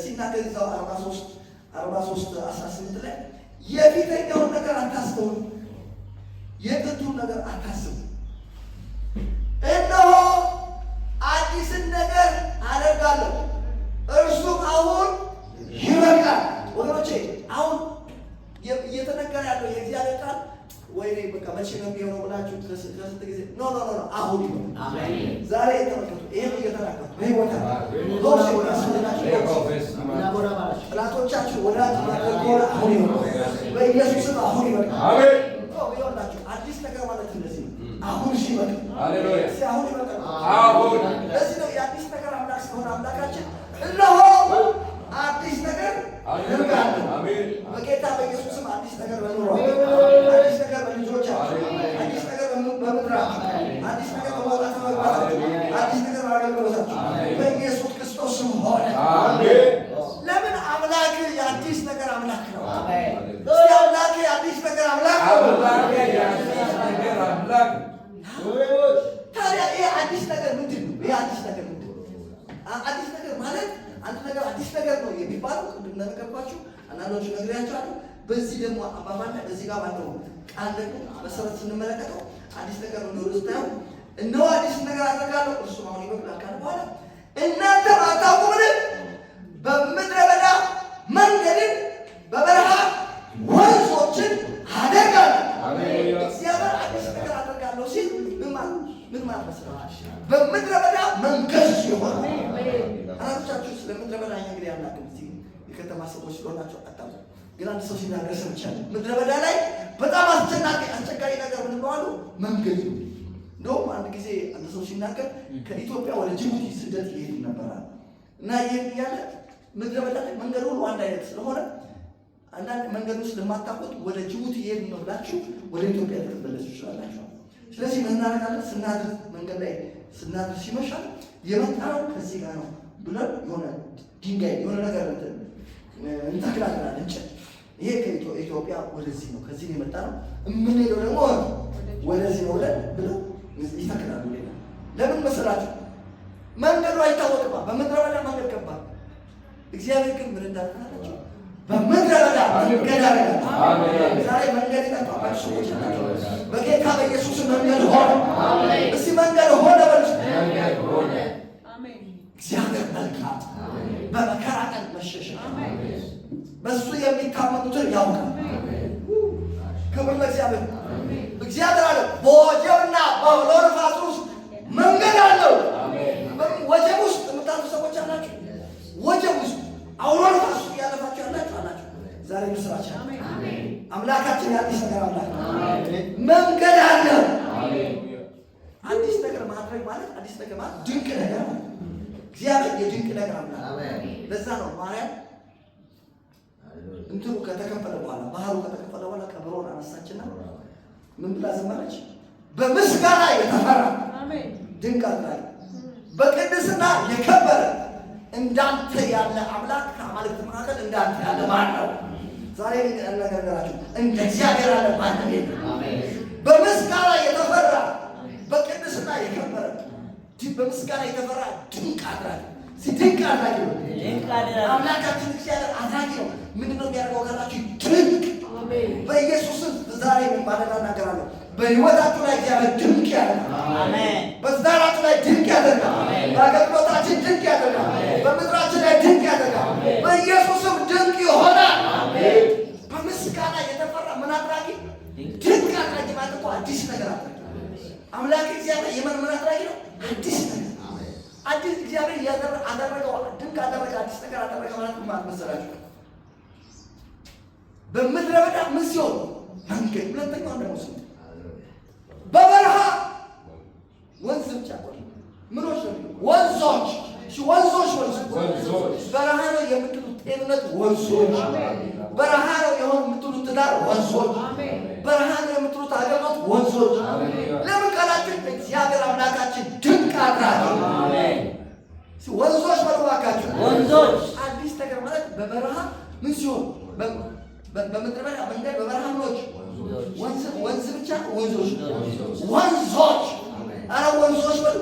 ሲናገር ይዛው 43:18 ላይ የፊተኛውን ነገር አታስተውሉ፣ የጥንቱን ነገር አታስቡ። እነሆ አዲስን ነገር አደርጋለሁ እርሱም አሁን ይበቃል። ወገኖቼ አሁን እየተነገረ ያለው የእግዚአብሔር ቃል ወይኔ በቃ መቼ ነው የሚሆነው ብላችሁ ከስንት ጊዜ ኖ አሁን ይሆናል። ዛሬ የተመለከቱ ይሄን እየተናገሩ ጠላቶቻችሁ ወዳጅ ከሆነ አሁን ይሆናል። በኢየሱስም አሁን ይበቃል። ይሆናችሁ አዲስ ነገር ማለት እንደዚህ ነው። አሁን ይበቃል። አሁን ይበቃል። ለዚህ ነው የአዲስ ነገር አምላክ ስለሆነ አምላካችን እነሆ አዲስ ነገር አደርጋለሁ። በጌታ በኢየሱስም አዲስ ነገር በኑሯችሁ፣ አዲስ ነገር በልጆቻችሁ፣ አዲስ ነገር በምድራችሁ፣ አዲስ ነገር በመውጣት በመግባታችሁ፣ አዲስ ነገር በአገልግሎታችሁ በኢየሱስ ክርስቶስ ስም ሆነ። ለምን? አምላክ የአዲስ ነገር አምላክ ነው። እስቲ አምላክ የአዲስ ነገር አምላክ ነው። ታዲያ ይሄ አዲስ ነገር ምንድን ነው? ይሄ አዲስ ነገር ምንድን ነው? አዲስ ነገር ማለት አንድ ነገር አዲስ ነገር ነው የሚባለው ቅድም እንደነገርኳችሁ አንዳንዶቹ ነግሬያችኋለሁ። በዚህ ደግሞ አባባል ላይ በዚህ ጋር ባለው ቃል ደግሞ መሰረት ስንመለከተው አዲስ ነገር ነው ስታዩ እነሆ አዲስ ነገር አደርጋለሁ እርሱም አሁን ይበቅላል ካለ በኋላ እናንተ አታውቁምን? በምድረ በዳ መንገድን በበረሃ ወንዞችን አደርጋለሁ። እግዚአብሔር አዲስ ነገር አደርጋለሁ ሲል ምን ማለት መስላችሁ? በምድረ በዳ መንገድ ሲሆን አራቻችሁ ስለ ምድረ በዳ እንግዲህ ያላችሁ የከተማ ሰዎች ስለሆናችሁ አጣሙ። ግን አንድ ሰው ሲናገር ሰምቻለሁ። ምድረ በዳ ላይ በጣም አስቸጋሪ ነገር ምን ነው አሉ? መንገድ ነው። እንደውም አንድ ጊዜ አንድ ሰው ሲናገር ከኢትዮጵያ ወደ ጅቡቲ ስደት ይሄድ ነበር እና ይሄን ያለ ምድረ በዳ ላይ መንገድ ሁሉ አንድ አይነት ስለሆነ አንዳንድ መንገዱ ስለማታውቁት ወደ ጅቡቲ ይሄድ ነው ብላችሁ ወደ ኢትዮጵያ ልትመለሱ ትችላላችሁ። ስለዚህ ምን እናደርጋለን? ስናድር መንገድ ላይ ስናድር ሲመሻል የመጣው ከዚህ ጋር ነው ብለን የሆነ ድንጋይ የሆነ ነገር እንተክላለን እንጨት። ይሄ ከኢትዮጵያ ወደዚህ ነው፣ ከዚህ ነው የመጣ ነው፣ የምንሄደው ደግሞ ወደዚህ ነው ብለው ይተክላሉ። ለምን መሰላችሁ? መንገዱ አይታወቅም። በምድረ በዳ መንገድ ገባል። እግዚአብሔር ግን ምን እንዳደረጋቸው በምድረ በዳ መንገድ አደረጋቸው። ዛሬ መንገድ የጠፋባችሁ ሰዎች ናቸው። በጌታ በኢየሱስ መንገድ ሆነ። እስቲ መንገድ ሆነ በሉ። እግዚአብሔር መልካም፣ በመከራ ቀን መሸሸግ፣ በእሱ የሚታመኑትን ያውቃል። ክብር ለእግዚአብሔር። እግዚአብሔር አለ በወጀብና በአውሎ ነፋስ ውስጥ መንገድ አለው። ወጀብ ውስጥ የምታልፉ ሰዎች አላችሁ። ወጀብ ውስጥ አውሎ ነፋስ ውስጥ ያለፋችሁ ያላችሁ አላችሁ። ዛሬ ምስራች አምላካችን የአዲስ ነገር አምላክ መንገድ አለው። አዲስ ነገር ማድረግ ማለት አዲስ ነገር ማለት ድንቅ ነገር ማለት እግዚአብሔር የድንቅ ነገር አምላክ። ለዛ ነው ማርያም እንትኑ ከተከፈለ በኋላ ባህሩ ከተከፈለ በኋላ ከበሮን አነሳችና ምን ብላ ዘመረች? በምስጋና የተፈራ ድንቅ አድራጊ በቅድስና የከበረ እንዳንተ ያለ አምላክ ከአማልክት መካከል እንዳንተ ያለ ማን ነው? ዛሬ ነገራችሁ እንደ እግዚአብሔር ያለ ማንም የለም። በምስጋና የተፈራ በቅድስና የከበረ በምስጋና የተፈራ ድንቅ አድራጊ ድንቅ አድራጊ ነው። አምላካችን እግዚአብሔር አድራጊ ነው። ምንድነው የሚያደርገው ካላችሁ ድንቅ በኢየሱስም ዛሬ ማለዳ እናገራለሁ። በሕይወታችሁ ላይ እግዚአብሔር ድንቅ ያደርጋል። በትዳራችሁ ላይ ድንቅ ያደርጋል። በአገልግሎታችን ድንቅ ያደርጋል። በምድራችን ላይ ድንቅ ያደርጋል። በኢየሱስም ድንቅ ይሆናል። በምስጋና የተፈራ ምን አድራጊ ድንቅ አድራጊ ማለት እኮ አዲስ ነገር አድራጊ አምላክ እግዚአብሔር ምን አድራጊ ነው? አዲስ ነገር አዲስ እግዚአብሔር አደረገው ድንቅ አደረገ አዲስ ነገር አደረገ ማለት ምን መሰላችሁ? በምድረ በዳ ምን ሲሆን መንገድ ሁለተኛው እንደሞስ በበረሃ ወንዝ ብቻ ምኖች ነው ወንዞች በረሃ ነው የምትሉት ጤንነት ወንዞች በረሃ ነው የሆነ የምትሉት ትዳር ወንዞች በረሃ ነው የምትሉት አገልግሎት ወንዞች። ለምን ቃላችን እግዚአብሔር አምላካችን ድንቅ አድራጊ ወንዞች በሉባካችሁ ወንዞች። አዲስ ነገር ማለት በበረሃ ምን ሲሆን በምድረ በዳ መንገድ በበረሃ ምኖች ወንዝ ብቻ ወንዞች አረ ወንዞች በሉ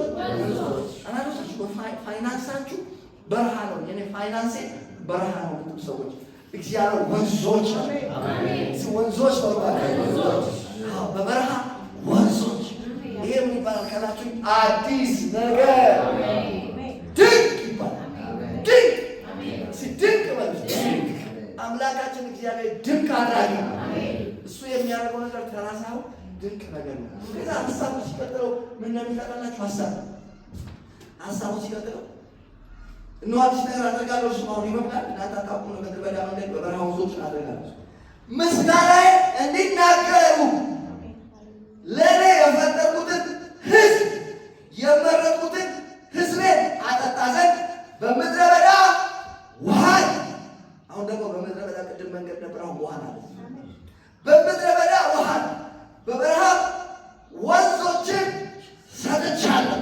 አናዶሳችሁ ፋይናንሳችሁ በረሃ ነው። የኔ ፋይናንሴ በረሃ ነው የምትሉ ሰዎች እግዚአብሔር ወንዞች ወንዞች በበረሃ ወንዞች። ይሄ ምን ይባላል ካላችሁ አዲስ ነገር ድንቅ ይባላል። ድንቅ ማለት አምላካችን እግዚአብሔር ድንቅ አድራጊ እሱ የሚያደርገው ነገር ተራሳው ድንቅ ነገር ነው። ከዛ ሀሳቡ ሲቀጥለው ምን እንደሚታወቃላችሁ ሀሳቡ ሲቀጥለው እነሆ አዲስ ነገር አደርጋለሁ እሱ አሁን ይመጣል እናንተ አታውቁም ነው። ከምድረ በዳ መንገድ በበረሃ ወንዞች አደርጋለሁ ምስጋናዬን እንዲናገሩ ለእኔ የፈጠርኩትን ሕዝብ የመረጥኩትን ሕዝቤን አጠጣ ዘንድ በምድረ በዳ ውሃን አሁን ደግሞ በምድረ በዳ ቅድም መንገድ ነበር አሁን ውሃን አለ በምድረ በዳ ውሃን በበረሃ ወንዞችን ሰጥቻለሁ።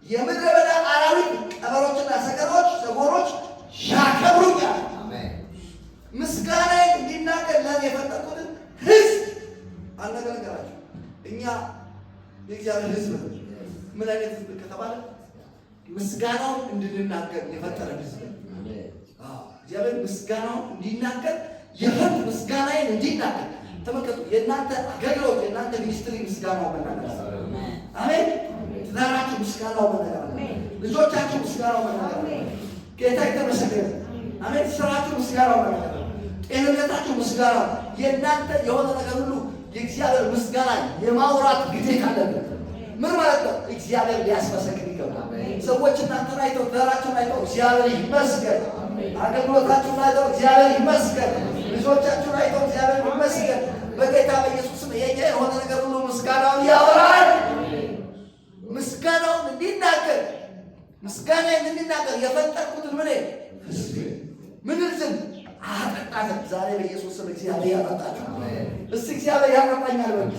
የምድረ በዳ አራዊት ቀበሮችና ሰጎኖች ያከብሩኛል። ምስጋናዬን እንዲናገር ለእኔ የፈጠርኩትን ሕዝብ አንድ ነገር ነገራችሁ። እኛ የእግዚአብሔር ሕዝብ ነው። ምን አይነት ሕዝብ ከተባለ ምስጋናውን እንድንናገር የፈጠረ ሕዝብ እግዚአብሔር ምስጋናውን እንዲናገር ምስጋናዬን እንዲናገር ተመልከቱ። የእናንተ አገልግሎት የእናንተ ሚኒስትሪ ምስጋናው መናገር አሜን። ትዳራችሁ ምስጋናው መናገር፣ ልጆቻችሁ ምስጋናው መናገር፣ ጌታ የተመሰገነ አሜን። ስራችሁ ምስጋናው መናገር፣ ጤንነታችሁ ምስጋናው የእናንተ የሆነ ነገር ሁሉ የእግዚአብሔር ምስጋና የማውራት ግዴታ አለበት። ምን ማለት ነው? እግዚአብሔር ሊያስመሰግን ይገባል። ሰዎች እናንተን አይተው ትዳራችሁን አይተው እግዚአብሔር ይመስገን፣ አገልግሎታችሁን አይተው እግዚአብሔር ይመስገን፣ ልጆቻችሁን አይተው እግዚአብሔር ይመስገን። በጌታ በኢየሱስ ስም የኛ የሆነ ነገር ሁሉ ምስጋናውን ያወራል። ምስጋናውን እንዲናገር የፈጠርኩትን ምን ዝም አጠጣት። ዛሬ በኢየሱስ ስም እግዚአብሔር ያጠጣችሁ። እስቲ እግዚአብሔር ያጠጣኛል በሉ።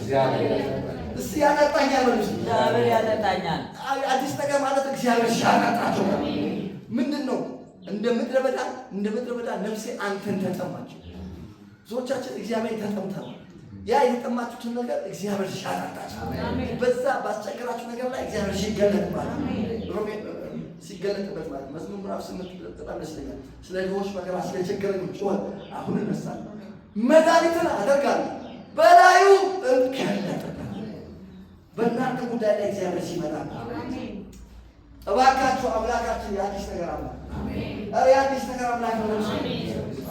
እስቲ ያጠጣኛል በሉ። እግዚአብሔር ያጠጣኛል። አዲስ ነገር ማለት እግዚአብሔር ያጠጣችሁ ምንድን ነው? እንደ ምድረ በዳ ነፍሴ አንተን ተጠማች። ብዙዎቻችን እግዚአብሔር ተጠምተናል። ያ የተጠማችሁትን ነገር እግዚአብሔር ያጠጣችሁ። በዛ ባስቸገራችሁ ነገር ላይ እግዚአብሔር ሲገለጥበት ማለት መዝሙር ምዕራፍ 8 በጣም ይመስለኛል። ስለ ድሆች መከራ ስለቸገረኝ ጮኸ፣ አሁን እነሳለሁ፣ መድኃኒትን አደርጋለሁ፣ በላዩ እገለጥበታለሁ። በእናንተ ጉዳይ ላይ እግዚአብሔር ሲመጣ እባካችሁ አምላካችን የአዲስ ነገር አምላክ የአዲስ ነገር አምላክ ነው።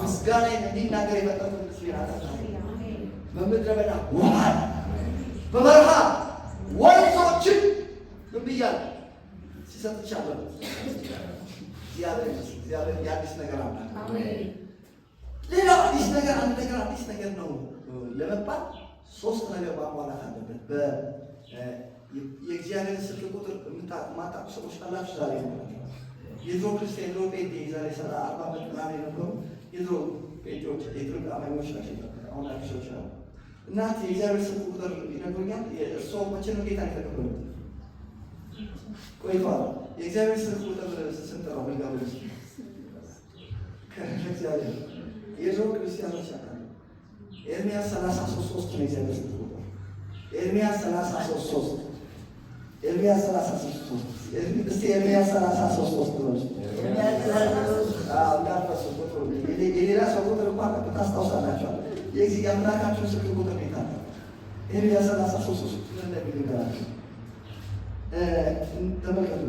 ምስጋናዬን እንዲናገር የፈጠርኩት በምድረ በዳ ውሃን በበረሃ ወንዞችን ብያለሁ ሲሰጥቻለሁ። እግዚአብሔር የአዲስ ነገር አምላክ። ሌላው አዲስ ነገር ነው ለመባል ሶስት ነገር ማሟላት አለበት። የእግዚአብሔር ስልክ ቁጥር የማታውቁ ሰዎች ካላችሁ ዛሬ ነው። የድሮ ክርስቲያን የድሮ ጴንጤ ዛሬ 40 ዓመት ምናምን የነበሩ የድሮ ጴንጤዎች የድሮ አማኞች ናቸው። አሁን አዲሶች ነው እና የእግዚአብሔር ስልክ ቁጥር ይነግሩኛል። እርስዎ መቼ ነው ጌታ የተቀበሉት? ቆይቷል። የእግዚአብሔር ስልክ ቁጥር ስንት ነው? ሚጋበዝ ከእግዚአብሔር የድሮ ክርስቲያኖች ያውቃሉ። ኤርምያስ 33:3 ነው የእግዚአብሔር ስልክ ቁጥር። ኤርምያስ 33:3 ኤርምያስ 33 እስቲ ኤርምያስ 33 ነው። የሌላ ሰው ቁጥር እንኳን ታስታውሳላችሁ። የዚህ የአምላካችሁን ስልክ ቁጥር ነው የታለ? ኤርምያስ 33 እንደሚገራችሁ ተመልከቱ።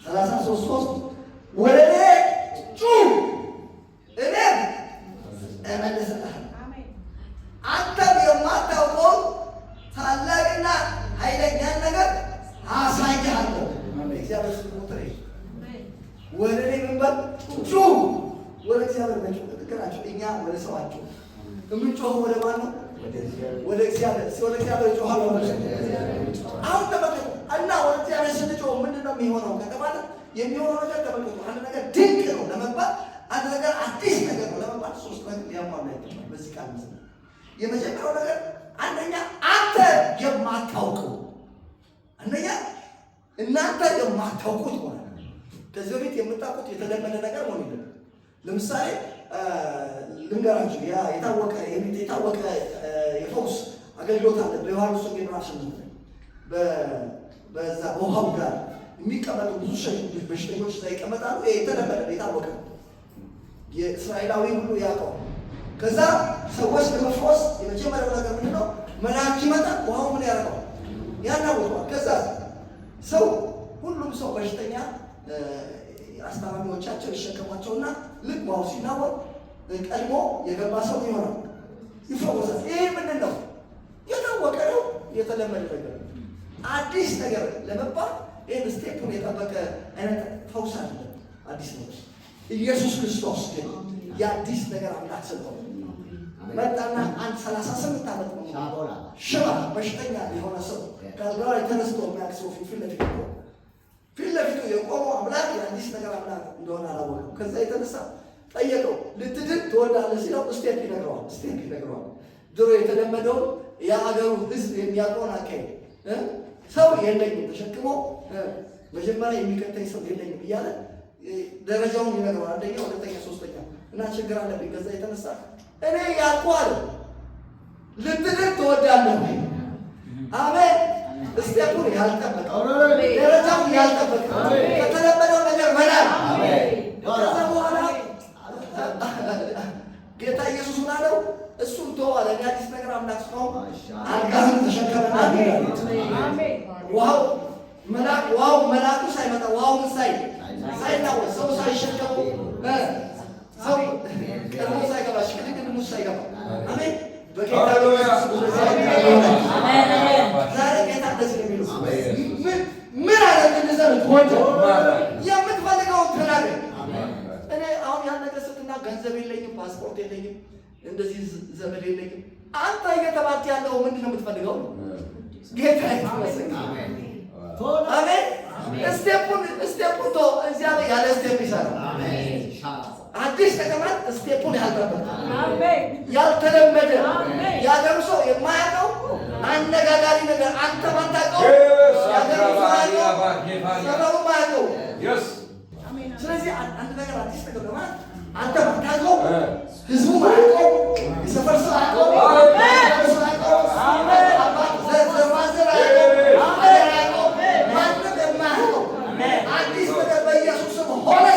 33 ወደ እኔ ጩኽ እኔም እመልስልሃለሁ፣ አንተም የማታውቀውን ታላቅና ኃይለኛን ነገር አሳይሃለሁ። እግዚአብሔር ስልክ ቁጥር ወደ እኔ ምን በል ጩኽ። ወደ እግዚአብሔር መጮህ ትክክላችሁ። እኛ ወደ ሰው አንጮህ፣ የምንጮኸው ወደ ማን ነው? ወደ እግዚአብሔር። ወደ እግዚአብሔር ጮኻለሁ። አሁን ተመልከቱ እና ወደ እግዚአብሔር ስንጮህ ምንድን ነው የሚሆነው ከተባለ የሚሆነው ነገር ተመልከቱ። አንድ ነገር ድንቅ ነው ለመባል፣ አንድ ነገር አዲስ ነገር ነው ለመባል ሶስት ነገር ሊያሟላ ይገባል በዚህ ቃል መሰረት። የመጀመሪያው ነገር አንደኛ አንተ የማታውቀው፣ አንደኛ እናንተ የማታውቁት ሆነ። ከዚህ በፊት የምታውቁት የተለመደ ነገር ሆነ ይላል። ለምሳሌ ልንገራችሁ፣ የታወቀ የፈውስ አገልግሎት አለ በዮሐንስ ወንጌል ምዕራፍ 8 በዛ በውሃው ጋር የሚቀመጡ ብዙ በሽተኞች ላይ ይቀመጣሉ። ይሄ የተለመደ የታወቀ የእስራኤላዊ ሁሉ ያውቀው። ከዛ ሰዎች ለመፈወስ የመጀመሪያው ነገር ምንድን ነው? መልአክ ይመጣል፣ ውሃው ምን ያደርገዋል? ያናውጠዋል። ከዛ ሰው ሁሉም ሰው በሽተኛ አስታማሚዎቻቸው ይሸከሟቸውና ልክ ውሃው ሲናወጥ ቀድሞ የገባ ሰው ይሆናል፣ ይፈወሳል። ይሄ ምንድን ነው? የታወቀ ነው፣ የተለመደ ነገር። አዲስ ነገር ለመባል ይህን ስቴፑን የጠበቀ አይነት ፈውስ አለ። አዲስ ነገር ኢየሱስ ክርስቶስ ግን የአዲስ ነገር አምላክ ስለሆነ መጣና አንድ 38 ዓመት ነው ሽባ በሽተኛ የሆነ ሰው ከአልጋው ላይ ተነስቶ የሚያውቅ ሰው ፊት ለፊቱ የቆመው አምላክ የአዲስ ነገር አምላክ እንደሆነ አላወቀም። ከዛ የተነሳ ጠየቀው፣ ልትድን ትወዳለህ ሲለው ስቴፕ ይነግረዋል። ድሮ የተለመደውን የሀገሩ ሕዝብ የሚያውቀውን አካሄድ ሰው የለኝም ተሸክሞ መጀመሪያ የሚከተኝ ሰው የለኝም እያለ ደረጃውን ይነግረዋል። አንደኛ፣ ሁለተኛ፣ ሶስተኛ እና ችግር አለብኝ። ከዛ የተነሳ እኔ ያልኩህ አለ ልትድን ትወዳለህ? አሜን። ስቴፑን ያልጠበቀ ደረጃውን ያልጠበቀ ከተለመደው ነገር በላይ ከዛ በኋላ ጌታ ኢየሱስ አለው እሱም ተዋለ። እኔ አዲስ ነገር አምላክ ስለሆንኩ አልጋህን ተሸከመና ውሃው መልአኩ ሳይመጣ ውሃውን ሳይናወጥ ሰው ሳይሸከሙ ሰው ቀድሞ ሳይገባ ሽቅድቅድም ውስጥ ሳይገባ አሜን። በጌታ ዛሬ ጌታ እንደዚህ ነው የሚለው ምን አይነት እንደዘር ወንጀ የምትፈልገውን ተናገር። እኔ አሁን ያን ነገር ስትና ገንዘብ የለኝም፣ ፓስፖርት የለኝም፣ እንደዚህ ዘመድ የለኝም። አንተ እየተባልክ ያለው ምንድን ነው የምትፈልገው? ጌታ ይመስገን። አሜን። ስቴፑን እግዚአብሔር ያለ ስቴፕ ይሰራል። አዲስ ተቀማጥ ስቴፑን ያልጠበቀ ያልተለመደ ያገሩ ሰው የማያውቀው አነጋጋሪ ነገር አንተ ማታውቀው ያገሩ ሰው ማያውቀው። ስለዚህ አንድ ነገር አዲስ ነገር ማለት አንተ ማታውቀው ህዝቡ ማያውቀው የሰፈር ሰው አዲስ ነገር በኢየሱስ ስም ሆነ።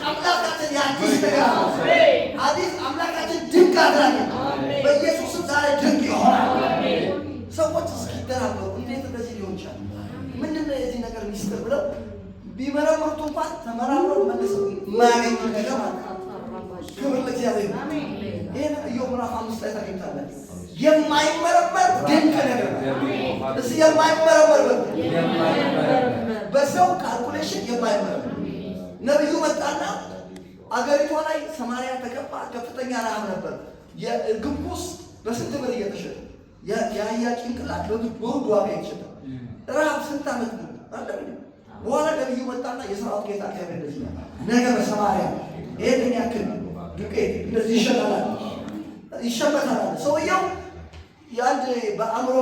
አምላካችን የአዲስ ነገር አዲስ አምላካችን ድንቅ አድራጊ በኢየሱስ ስም ዛሬ ድንቅ ይሆናል። ሰዎች እስኪደናበሩ እንዴት እንደዚህ ሊሆን ይችላል? ምንድን ነው የዚህ ነገር ሚስጥር ብለው ቢመረምሩት እንኳን ተመራምረው መልሰው የማያገኙ ነገር ማለት ነው። ክብር ለእግዚአብሔር። ይህን ኢዮብ ምዕራፍ 5 ላይ ታገኝታላችሁ። የማይመረመር ድንቅ ነገር ነው። እስ የማይመረመር በሰው ካልኩሌሽን የማይመረመር ነቢዩ መጣና አገሪቷ ላይ ሰማርያ ተከባ። ከፍተኛ ረሃብ ነበር። የግንቡስ በስንት ብር እየተሸጠ የአህያ ጭንቅላት በውድ ዋጋ ይሸጣል። ረሃብ ስንት ዓመት ነው አለ። በኋላ ነቢዩ መጣና የሰራዊት ጌታ እግዚአብሔር እንደዚህ ነው፣ ነገ በሰማርያ ይሄን ያክል ዱቄት እንደዚህ ይሸመታል። ሰውየው የአንድ በአእምሮ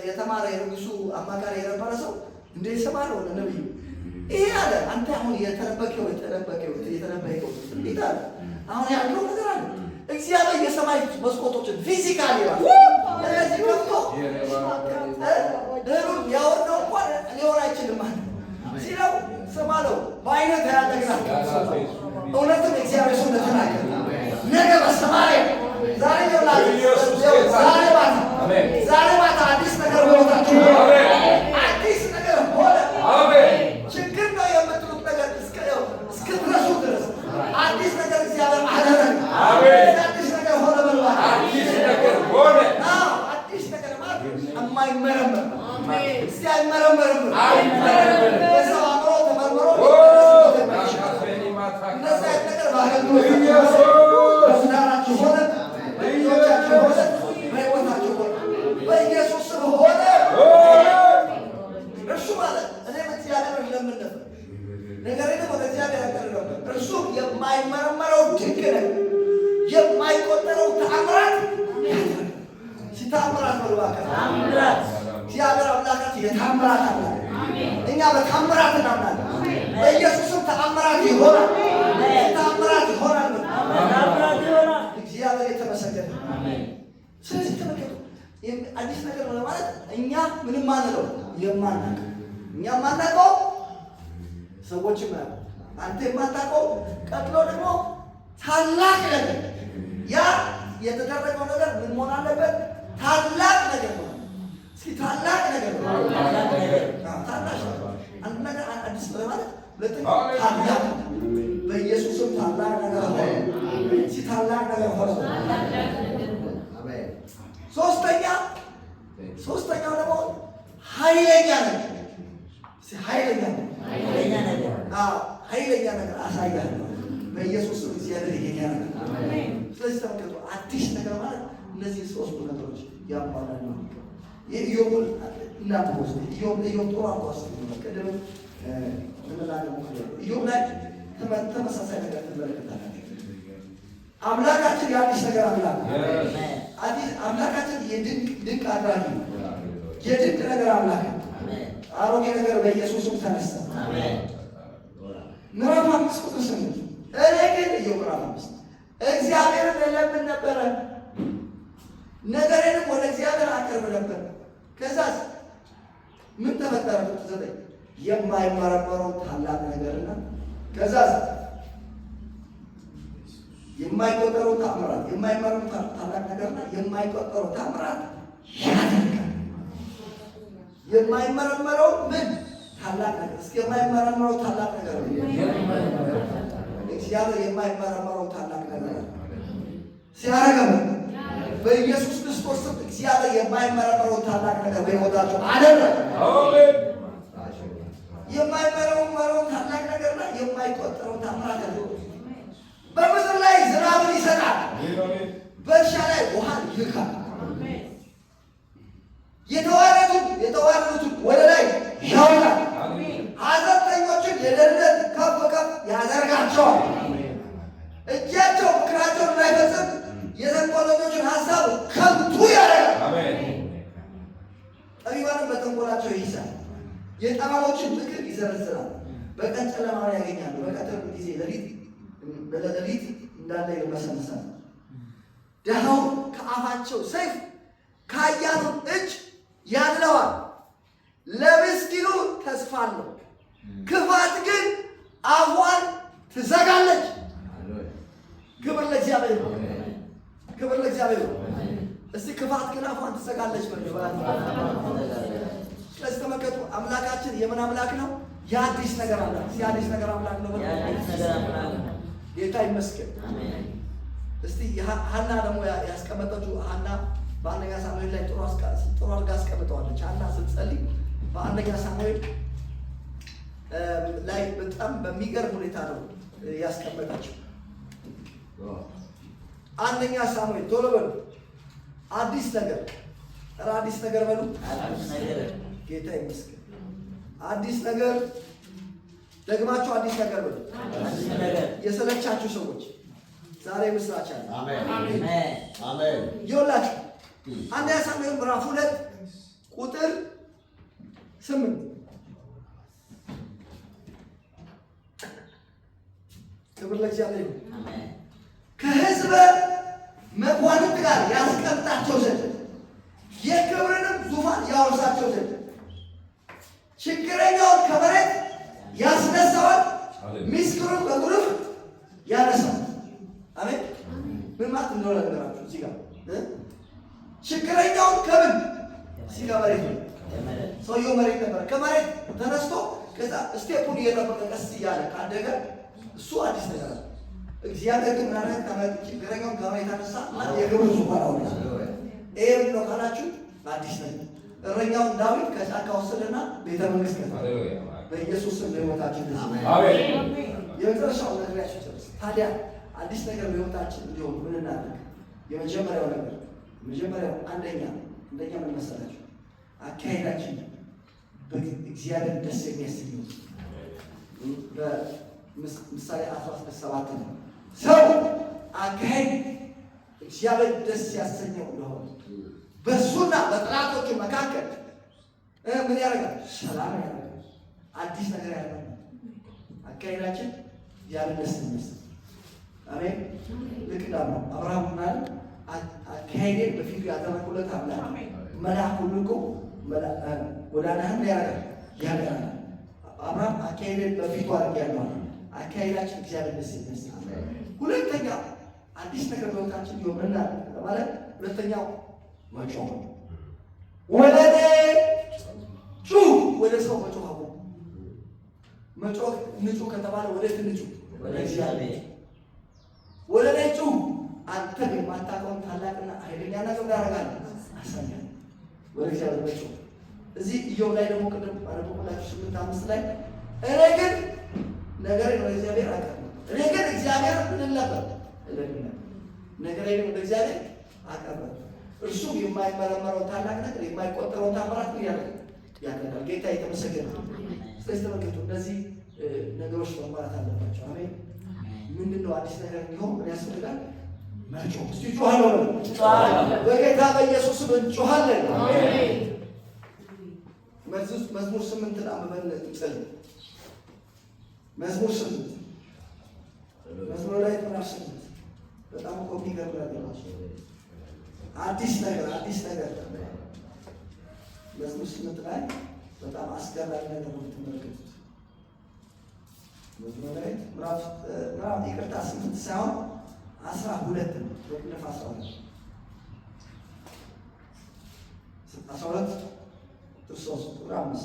የተማረ የንጉሱ አማካሪ የነበረ ሰው እንደ ይሰማል ሆነ ነብዩ ይሄ አለ። አንተ አሁን የተነበከው እንዴት አለ? አሁን ያለው ነገር አለ። እግዚአብሔር የሰማይ መስኮቶችን ፊዚካሊ ራሱ እነዚህ ከፍቶ እህሉን ያወርደው እንኳን ሊሆን አይችልም ማለት ሲለው ስማ ነው በአይነት ያለግናል። እውነትም እግዚአብሔር ሰው እንደተናገረ ነገ በሰማይ ዛሬ ማታ አዲስ ነገር ሆኖታችሁ አዲስ ነገር ሆነ። ችግር ነው የምትሉት ነገር እስክትረሱ ድረስ አዲስ ነገር እግዚአብሔር አደረገ። አዲስ ነገር ሆነ በልባል። አዲስ ነገር ማለት የማይመረመር እስቲ አይመረመርም። በሰው አእምሮ ተመርምሮ እነዛ ነገር በአገልግሎት በትዳራችሁ ሆነ በልጆቻችሁ ሆነ በሕይወታችሁ ሆነ በኢየሱስ ስም ሆነ። እርሱ ማለት እኔ በእግዚአብሔር ለምን ነበር ነገሬን ወደ እግዚአብሔር ያቀርበው እርሱ የማይመረመረው ድንቅ ነገር የማይቆጠረው ተአምራት ሲታምራት ነው። ተአምራት እግዚአብሔር አምላካችን የተአምራት አምላክ እኛ በተአምራት እናምናለን። በኢየሱስም ተአምራት ይሆናል። ተአምራት ይሆናል። እግዚአብሔር የተመሰገነ። ስለዚህ ተመልከቱ አዲስ ነገር ነው ማለት እኛ ምንም ማንለው የማናውቅ እኛ ማናውቀው ሰዎችም ያሉ አንተ የማታውቀው ቀጥሎ ደግሞ ታላቅ ነገር ያ የተደረገው ነገር ምን መሆን አለበት? ታላቅ ነገር ነው። እስኪ ታላቅ ነገር ነው። ታላቅ አንድ ነገር አዲስ ነው ማለት ሁለተኛ ታላቅ በኢየሱስም ታላቅ ነገር ሆነ። እስኪ ታላቅ ነገር ሆነ። አሜን። ሶስተኛው ደግሞ ኃይለኛ ነገር ኃይለኛ ነገር ኃይለኛ ነገር አሳያለሁ በኢየሱስም እግዚአብሔር ይሄኛል። ስለዚህ ተመልከቱ አዲስ ነገር ማለት እነዚህ ሶስቱ ነገሮች ያሟላል ነው። የኢዮብን እናንተ ወስዱ ኢዮብ ጥሩ አቋስ ቅድም እንላለን ኢዮብ ላይ ተመሳሳይ ነገር ትመለከታላችሁ። አምላካችን የአዲስ ነገር አምላክ አምላካችን የድንቅ አድራጊ የድንቅ ነገር አምላክ አሮጌ ነገር በኢየሱስም ተነሳ። ምዕራፍ 5 ቁጥር 8 እኔ ግን ኢዮብ ምዕራፍ 5 እግዚአብሔርን እለምን ነበረ ነገሬንም ወደ እግዚአብሔር አቀርብ ነበር። ከዛስ ምን ተፈጠረ? ቁጥር 9 የማይመረመረው ታላቅ ነገርና ከዛስ የማይቆጠረው ታምራት የማይመረመረው ታላቅ ነገርና የማይቆጠረው ታምራት ያደርጋል። የማይመረመረው ምን ታላቅ ነገር እስኪ የማይመረመረው ታላቅ ነገር እግዚአብሔር የማይመረመረው ታላቅ ነገር ሲያደርገው በኢየሱስ ክርስቶስ ስም እግዚአብሔር የማይመረመረው ታላቅ ነገር በሕይወታቸው አደረገ። የማይመረመረው ታላቅ ነገርና የማይቆጠረው ታምራት ያለው በምድር ላይ ዝናብን ይሰጣል፣ በእርሻ ላይ ውሃን ይልካል። የተዋረዱትን ወደ ላይ ያወጣል፣ ሐዘንተኞችን የደህንነት ከፍ ከፍ ያደርጋቸዋል። እጃቸው ምክራቸውን እንዳይፈጽም የተንኮለኞችን ሀሳብ ከንቱ ያደርጋል። ጠቢባንም በተንኮላቸው ይይዛል፣ የጠማሞችን ምክር ይዘረዝራል። በቀን ጨለማውን ያገኛሉ፣ በቀትር ጊዜ ለሌሊት እንዳለ ይመሰምሳል። ድሃውን ከአፋቸው ሰይፍ ከኃያሉ እጅ ያድነዋል። ለምስኪኑ ተስፋ አለው፣ ክፋት ግን አፏን ትዘጋለች። ክብር ለእግዚአብሔር ነው። ክብር ለእግዚአብሔር ነው። እስቲ ክፋት ግን አፏን ትዘጋለች። ስለዚህ ተመልከቱ አምላካችን የምን አምላክ ነው? የአዲስ ነገር አምላክ። የአዲስ ነገር አምላክ ነው። ጌታ ይመስገን። እስቲ ሀና ደግሞ ያስቀመጠችው ሀና በአንደኛ ሳሙኤል ላይ ጥሩ አድርጋ አስቀምጠዋለች። ሀና ስትጸልይ በአንደኛ ሳሙኤል ላይ በጣም በሚገርም ሁኔታ ነው ያስቀመጠችው። አንደኛ ሳሙኤል ቶሎ በሉ። አዲስ ነገር አዲስ ነገር በሉ። ጌታ ይመስገን። አዲስ ነገር ደግማችሁ አዲስ ነገር በሉ። የሰለቻችሁ ሰዎች ዛሬ ምስራች አለ። አሜን አሜን። ይኸውላችሁ አንደኛ ሳሙኤል ምዕራፍ 2 ቁጥር 8 ክብር ለእግዚአብሔር ይሁን። ከሕዝበ መኳንንት ጋር ያስቀምጣቸው ዘንድ የክብርንም ዙፋን ያወርሳቸው ዘንድ ችግረኛውን ከመሬት ያስነሳዋል፣ ምስኪኑን በጉልፍ ያነሳል። አሜን። ምን ማለት እንደሆነ ነገራችሁ እዚህ ጋር ችግረኛውን ከምን ሲጋ መሬት ነው። ሰውየው መሬት ነበር። ከመሬት ተነስቶ ከዛ ስቴፑን እየጠበቀ ቀስ እያለ ካደገ እሱ አዲስ ነገር ነው። እግዚአብሔር ግን ምናምን ከመሬት ችግረኛውን ከመሬት አነሳ ማለት የክብር ዙፋን አወረሰ። ይሄ ምን ነው ካላችሁ አዲስ ነገር። እረኛውን ዳዊት ከጫካ ወሰደና ቤተ መንግስት ከተማ በኢየሱስ ስም ለሕይወታችን አሜን። የመጨረሻው ነግሬያችሁ ጨርስ። ታዲያ አዲስ ነገር በሕይወታችን እንዲሆን ምን እናድርግ? የመጀመሪያው አንደኛ ምን መሰላችሁ? አካሄዳችን እግዚአብሔር ደስ የሚያሰኝ በምሳሌ 17 ነው። ሰው አካሄድ እግዚአብሔር ደስ ያሰኘው እንደሆነ በእሱና በጠላቶቹ መካከል ምን ያደርጋል? ሰላም ያደርጋል። አዲስ ነገር ያደርጋል። አካሄዳችን እግዚአብሔር ደስ የሚያሰኝ አሜን። ልክ እንዳሉ አብርሃም ምናል አካሄዴን በፊቱ ያደረኩለት አምላክ መልአኩን ልኮ ጎዳናህን ያቀናል። አብርሃም አካሄዴን በፊቱ አድርጌያለሁ። አካሄዳችን እግዚአብሔር ደስ የሚያሰኝ። ሁለተኛ አዲስ ነገር በሕይወታችን ይሆንና ማለት ሁለተኛው መጮህ ወደ እኔ ጩህ። ወደ ሰው መጮህ አቁም። መጮህ ንጩህ ከተባለ ወደ ትንጩ ወደ እግዚአብሔር ወደ እኔ ጩህ። አንተ የማታውቀውን ታላቅና ኃይለኛ ነገር ያደርጋል አሳያለሁ። ወደ እግዚአብሔር መጮህ። እዚህ ኢዮብ ላይ ደግሞ ቅድም ባለበቁላችሁ 8:5 ላይ እኔ ግን ነገር ወደ እግዚአብሔር አቀርባለሁ። እኔ ግን እግዚአብሔር ምን ነበር ነገሬን ወደ እግዚአብሔር አቀርባለሁ። እርሱ የማይመረመረው ታላቅ ነገር የማይቆጠረው ታምራት ያደርጋል። ጌታ የተመሰገነ ነው። ስለዚህ ተመልከቱ፣ እነዚህ ነገሮች መማራት አለባቸው። አሜን። ምንድነው አዲስ ነገር እንዲሆን ምን ያስፈልጋል? መጮህ። እስቲ ጮሃለሁ በጌታ በኢየሱስ ስም እንጮሃለን። አሜን። መዝሙር 8 አንብበን እንጸልይ። መዝሙር 8 መዝሙር ላይ ምዕራፍ 8 በጣም እኮ የሚገርም ነገር ነው። አዲስ ነገር መዝሙር 8 ላይ በጣም አስገራሚ ነገር ነው የምትመለከቱት። መዝሙር ላይ ምዕራፍ 8 ሳይሆን 12 ነው። በቅንፍ 12 ክርስቶስ ቁጥር 5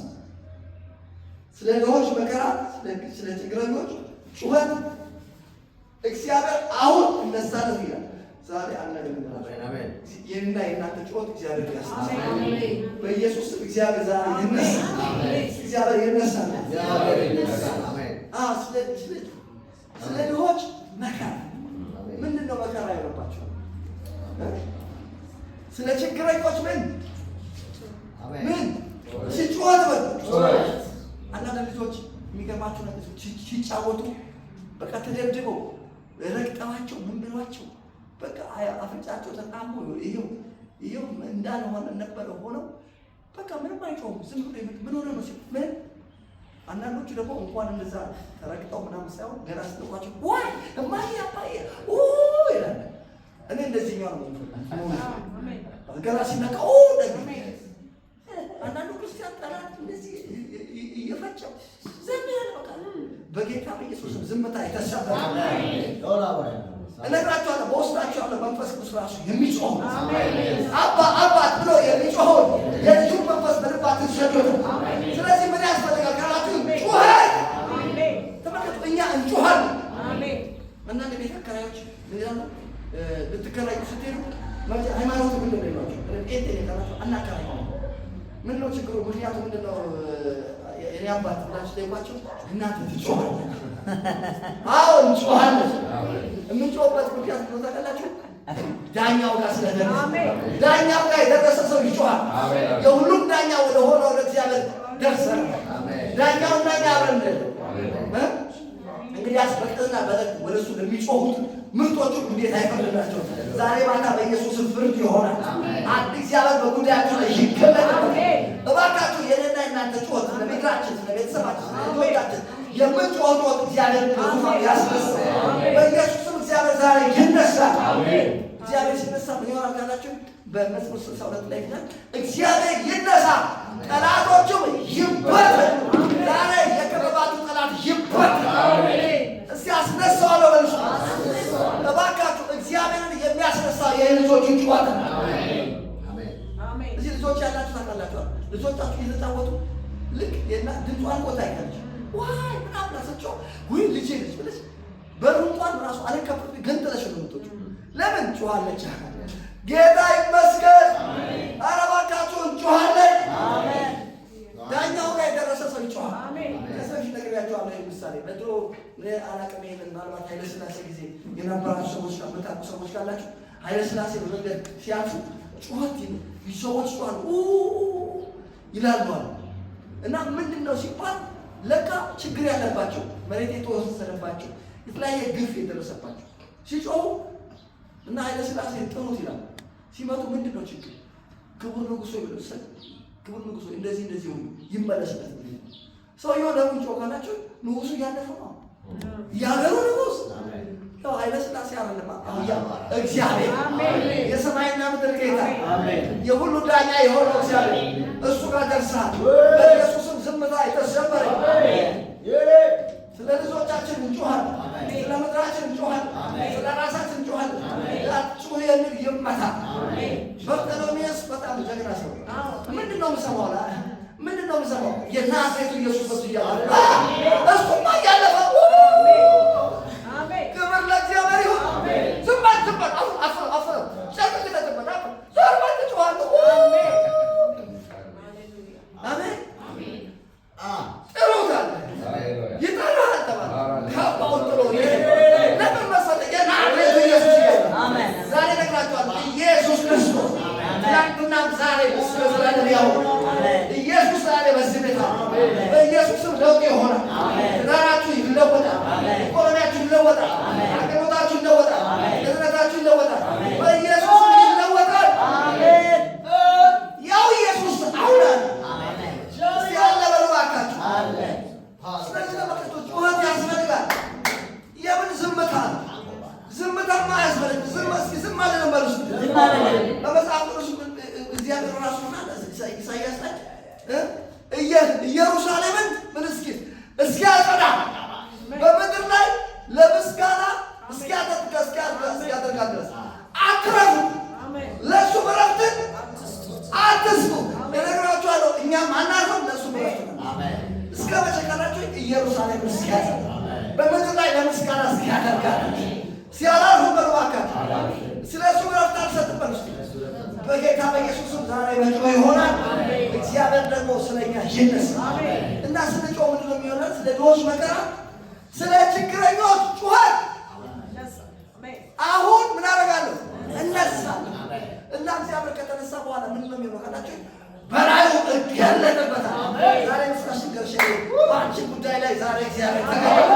ስለ ድሆች መከራ፣ ስለ ችግረኞች ጩኸት እግዚአብሔር አሁን እነሳለሁ ይላል። ዛሬ አሜን። የእኔና የእናንተ ጩኸት እግዚአብሔር ያስነሳል። በኢየሱስ እግዚአብሔር ዛሬ ይነሳል። እግዚአብሔር ይነሳል። ስለ ድሆች መከራ ምንድን ነው? መከራ ያለባቸው ስለ ችግረኞች ምን ሲጮህ አንዳንድ ልጆች የሚገርማቸው ነገር ሲጫወቱ በቃ ተደብድበው ረግጠዋቸው ምን ብሏቸው በቃ አፍንጫቸው ተጣሞ ይሄው እንዳልሆነ ነበረ ሆነው በቃ ምንም አይጮህም። ዝም ብሎ ምን ሆነ ነው ሲል ምን አንዳንዶቹ ደግሞ እንኳን እንደዛ ተረግጠው ምናምን ሳይሆን ገና ስትሏቸው ወይ እማዬ አባዬ ይላል። እኔ እንደዚህኛው ነው ገና ሲነቃ ደግሞ አንዳንዱ ክርስቲያን ጠላት እንደዚህ እየፈጨው ዝም ያለ በቃ በጌታ በኢየሱስ ዝምታ የተሰበረ እነግራቸዋለሁ። በውስጣቸው ያለ መንፈስ ቅዱስ ራሱ የሚጮህ አባት ብሎ የሚጮህ የልጁን መንፈስ በልባችን ሰዶት። ስለዚህ ምን ያስፈልጋል ካላችሁ ጩኸት። ተመልከቱ፣ እኛ እንጮሃለን። አንዳንድ ቤተ አከራዮች ምን ይላሉ? ልትከራዩ ስትሄዱ ሃይማኖቱ ምንድን ነው ይሏቸው? ጴንጤ ካላቸው አናከራይ ምን ነው ችግሩ? ምክንያቱ ምንድን ነው? የኔ አባት ብላችሁ ጠይቋቸው። እናንተ ትጮሃለን። አዎ እንጮሃለን። የምንጮህበት ምክንያት ነው ታውቃላችሁ? ዳኛው ጋር ስለደረሰ። ዳኛው ጋር የደረሰ ሰው ይጮሃል። የሁሉም ዳኛ ወደ ሆነው ወደ እግዚአብሔር ደርሰን ዳኛውን ዳኛ አብረን እንግዲህ አስበቅጥና በለቅ ወደ እሱ ለሚጮሁት ምርጦቹ እንዴት አይፈርድላቸው? ዛሬ ማታ በኢየሱስ ፍርድ ይሆናል። አንድ እግዚአብሔር በጉዳያቸው ላይ ይገለጣል። እባካችሁ የኔና የእናንተ ጩኸት ለምድራችን፣ ለቤተሰባችን፣ ለልጆቻችን የምንጮህ ጩኸት እግዚአብሔር በዙፋኑ ያስነሳል። በኢየሱስም እግዚአብሔር ዛሬ ይነሳል። እግዚአብሔር ሲነሳ ምን ይሆናል ካላችሁ በመዝሙር 62 ላይ ይላል እግዚአብሔር ይነሳ ጠላቶቹም ይበተኑ። ዛሬ የከበባችሁ ጠላት ይበተን። እስቲ አስነሳዋለሁ በሉ። እባካችሁ እግዚአብሔርን የሚያስነሳ የልጆቹን ጩኸት ነው። እዚህ ልጆች ያላችሁ ታውቃላችሁ። ልጆቻችሁ እየተጫወቱ ልክ የና ድምጿን ቆጣ ይካለች ዋይ ምናምን አሰቸው ወይ ልጄ ልጅ ብለሽ በሩንቷን ራሱ አለከፈት ገንጥለሽ ነው የምትወጪው። ለምን ጩኻለች? ጌታ ይመስገን። ኧረ እባካችሁ ጩኻለች። ዳኛው ላይ የደረሰ ሰው ይጮሃል። ከሰዎች ነግሬያቸዋለሁ። ምሳሌ በድሮ አላቅም ይሄንን ምናልባት ኃይለ ሥላሴ ጊዜ የነበራችሁ ሰዎች የምታውቁ ሰዎች ካላችሁ ኃይለ ሥላሴ በመንገድ ሲያልፉ ጩኸት ሰዎች ጮኻሉ ይላሉ አሉ። እና ምንድን ነው ሲባል ለካ ችግር ያለባቸው መሬት የተወሰደባቸው የተለያየ ግፍ የደረሰባቸው ሲጮሁ እና ኃይለ ሥላሴ ጥሩት ይላል። ሲመጡ ምንድን ነው ችግር? ክቡር ንጉሶ ይወሰድ ክቡር ንጉሶ እንደዚህ እንደዚህ ሆኑ ይመለስበት። ሰውየው ለምን ጮኸ ካላችሁ ንጉሱ እያለፈ ነው ያገሩ ንጉስ ያው ኃይለ ሥላሴ አይደለም እግዚአብሔር የሰማይና ምድር ጌታ የሁሉ ዳኛ የሆነው እግዚአብሔር እሱ ጋር ደርሰሃል። በኢየሱስም ዝምታ የተሰበረ ስለ ልጆቻችን እንጮኻለን፣ ስለ ምድራችን እንጮኻለን፣ ስለ ራሳችን እንጮኻለን። ጩኸ የሚል ይመታ። በርተሎሜዎስ በጣም ጀግና ሰው ምንድን ነው የምሰማው? ምንድን ነው የምሰማው? የናዝሬቱ ኢየሱስ በሱ እያለ እሱማ እያለፈ ክብር ለእግዚአብሔር ይሁን። ዝም በል ዝም በል አፍ ጨርቅ ተጨበጣ ዞር በል ትጮኻለህ። አሜን ጥሩታል ይጠራሃል ተባለ። ካባውን ጥሎ ለምን መሰለህ? የናዝሬቱ ኢየሱስ ዛሬ እነግራችኋለሁ። ኢየሱስ ክርስቶስ ትናንትናም ዛሬ እስከ ዘላለም ያው ኢየሱስ ዛሬ በዚህ ቤት በኢየሱስም ለውጥ ይሆናል። ትዳራችሁ ይለወጣል፣ ኢኮኖሚያችሁ ይለወጣል፣ አገልግሎታችሁ ይለወጣል፣ እዝነታችሁ ይለወጣል፣ በኢየሱስ ይለወጣል። ያው ኢየሱስ አሁን ያለ በሉ እባካችሁ። ስለዚህ ለመቅረቶች ጩኸት ያስፈልጋል። የምን ዝምታ ነው? ዝምታማ አያስፈልግም። ዝም አለ ነበር እሱ በመጽሐፍ ቅዱስ እግዚአብሔር ራሱ ኢሳይያስ ላይ ኢየሩሳሌምን ምን እስኪያጸዳ በምድር ላይ ለምስጋና እስኪያደርጋት ድረስ አትረፉ፣ ለእሱ ዕረፍትን አትስጡ። እነግራችኋለሁ እኛም አናርፍም፣ ለእሱ ዕረፍት እስከ መቼ ካላችሁ ኢየሩሳሌምን እስኪያጸዳ በምድር ላይ ለምስጋና እስኪያደርጋት ሲያላርፉ በልባካት ስለ እሱ ዕረፍት አልሰጥም በሉ። በጌታ በኢየሱስም ዛሬ መጮህ ይሆናል። እግዚአብሔር ደግሞ ስለኛ ይነሳ እና ስንጮህ ምንድን ነው የሚሆነው? ስለ ድሆች መከራ፣ ስለ ችግረኞች ጩኸት አሁን ምን አደርጋለሁ? እነሳለሁ። እና እግዚአብሔር ከተነሳ በኋላ ምንድን ነው የሚሆነው ካላችሁ በላዩ እገለጥበታል። ዛሬ ምስራሽ ገርሸ በአንቺ ጉዳይ ላይ ዛሬ እግዚአብሔር ተገለጠ።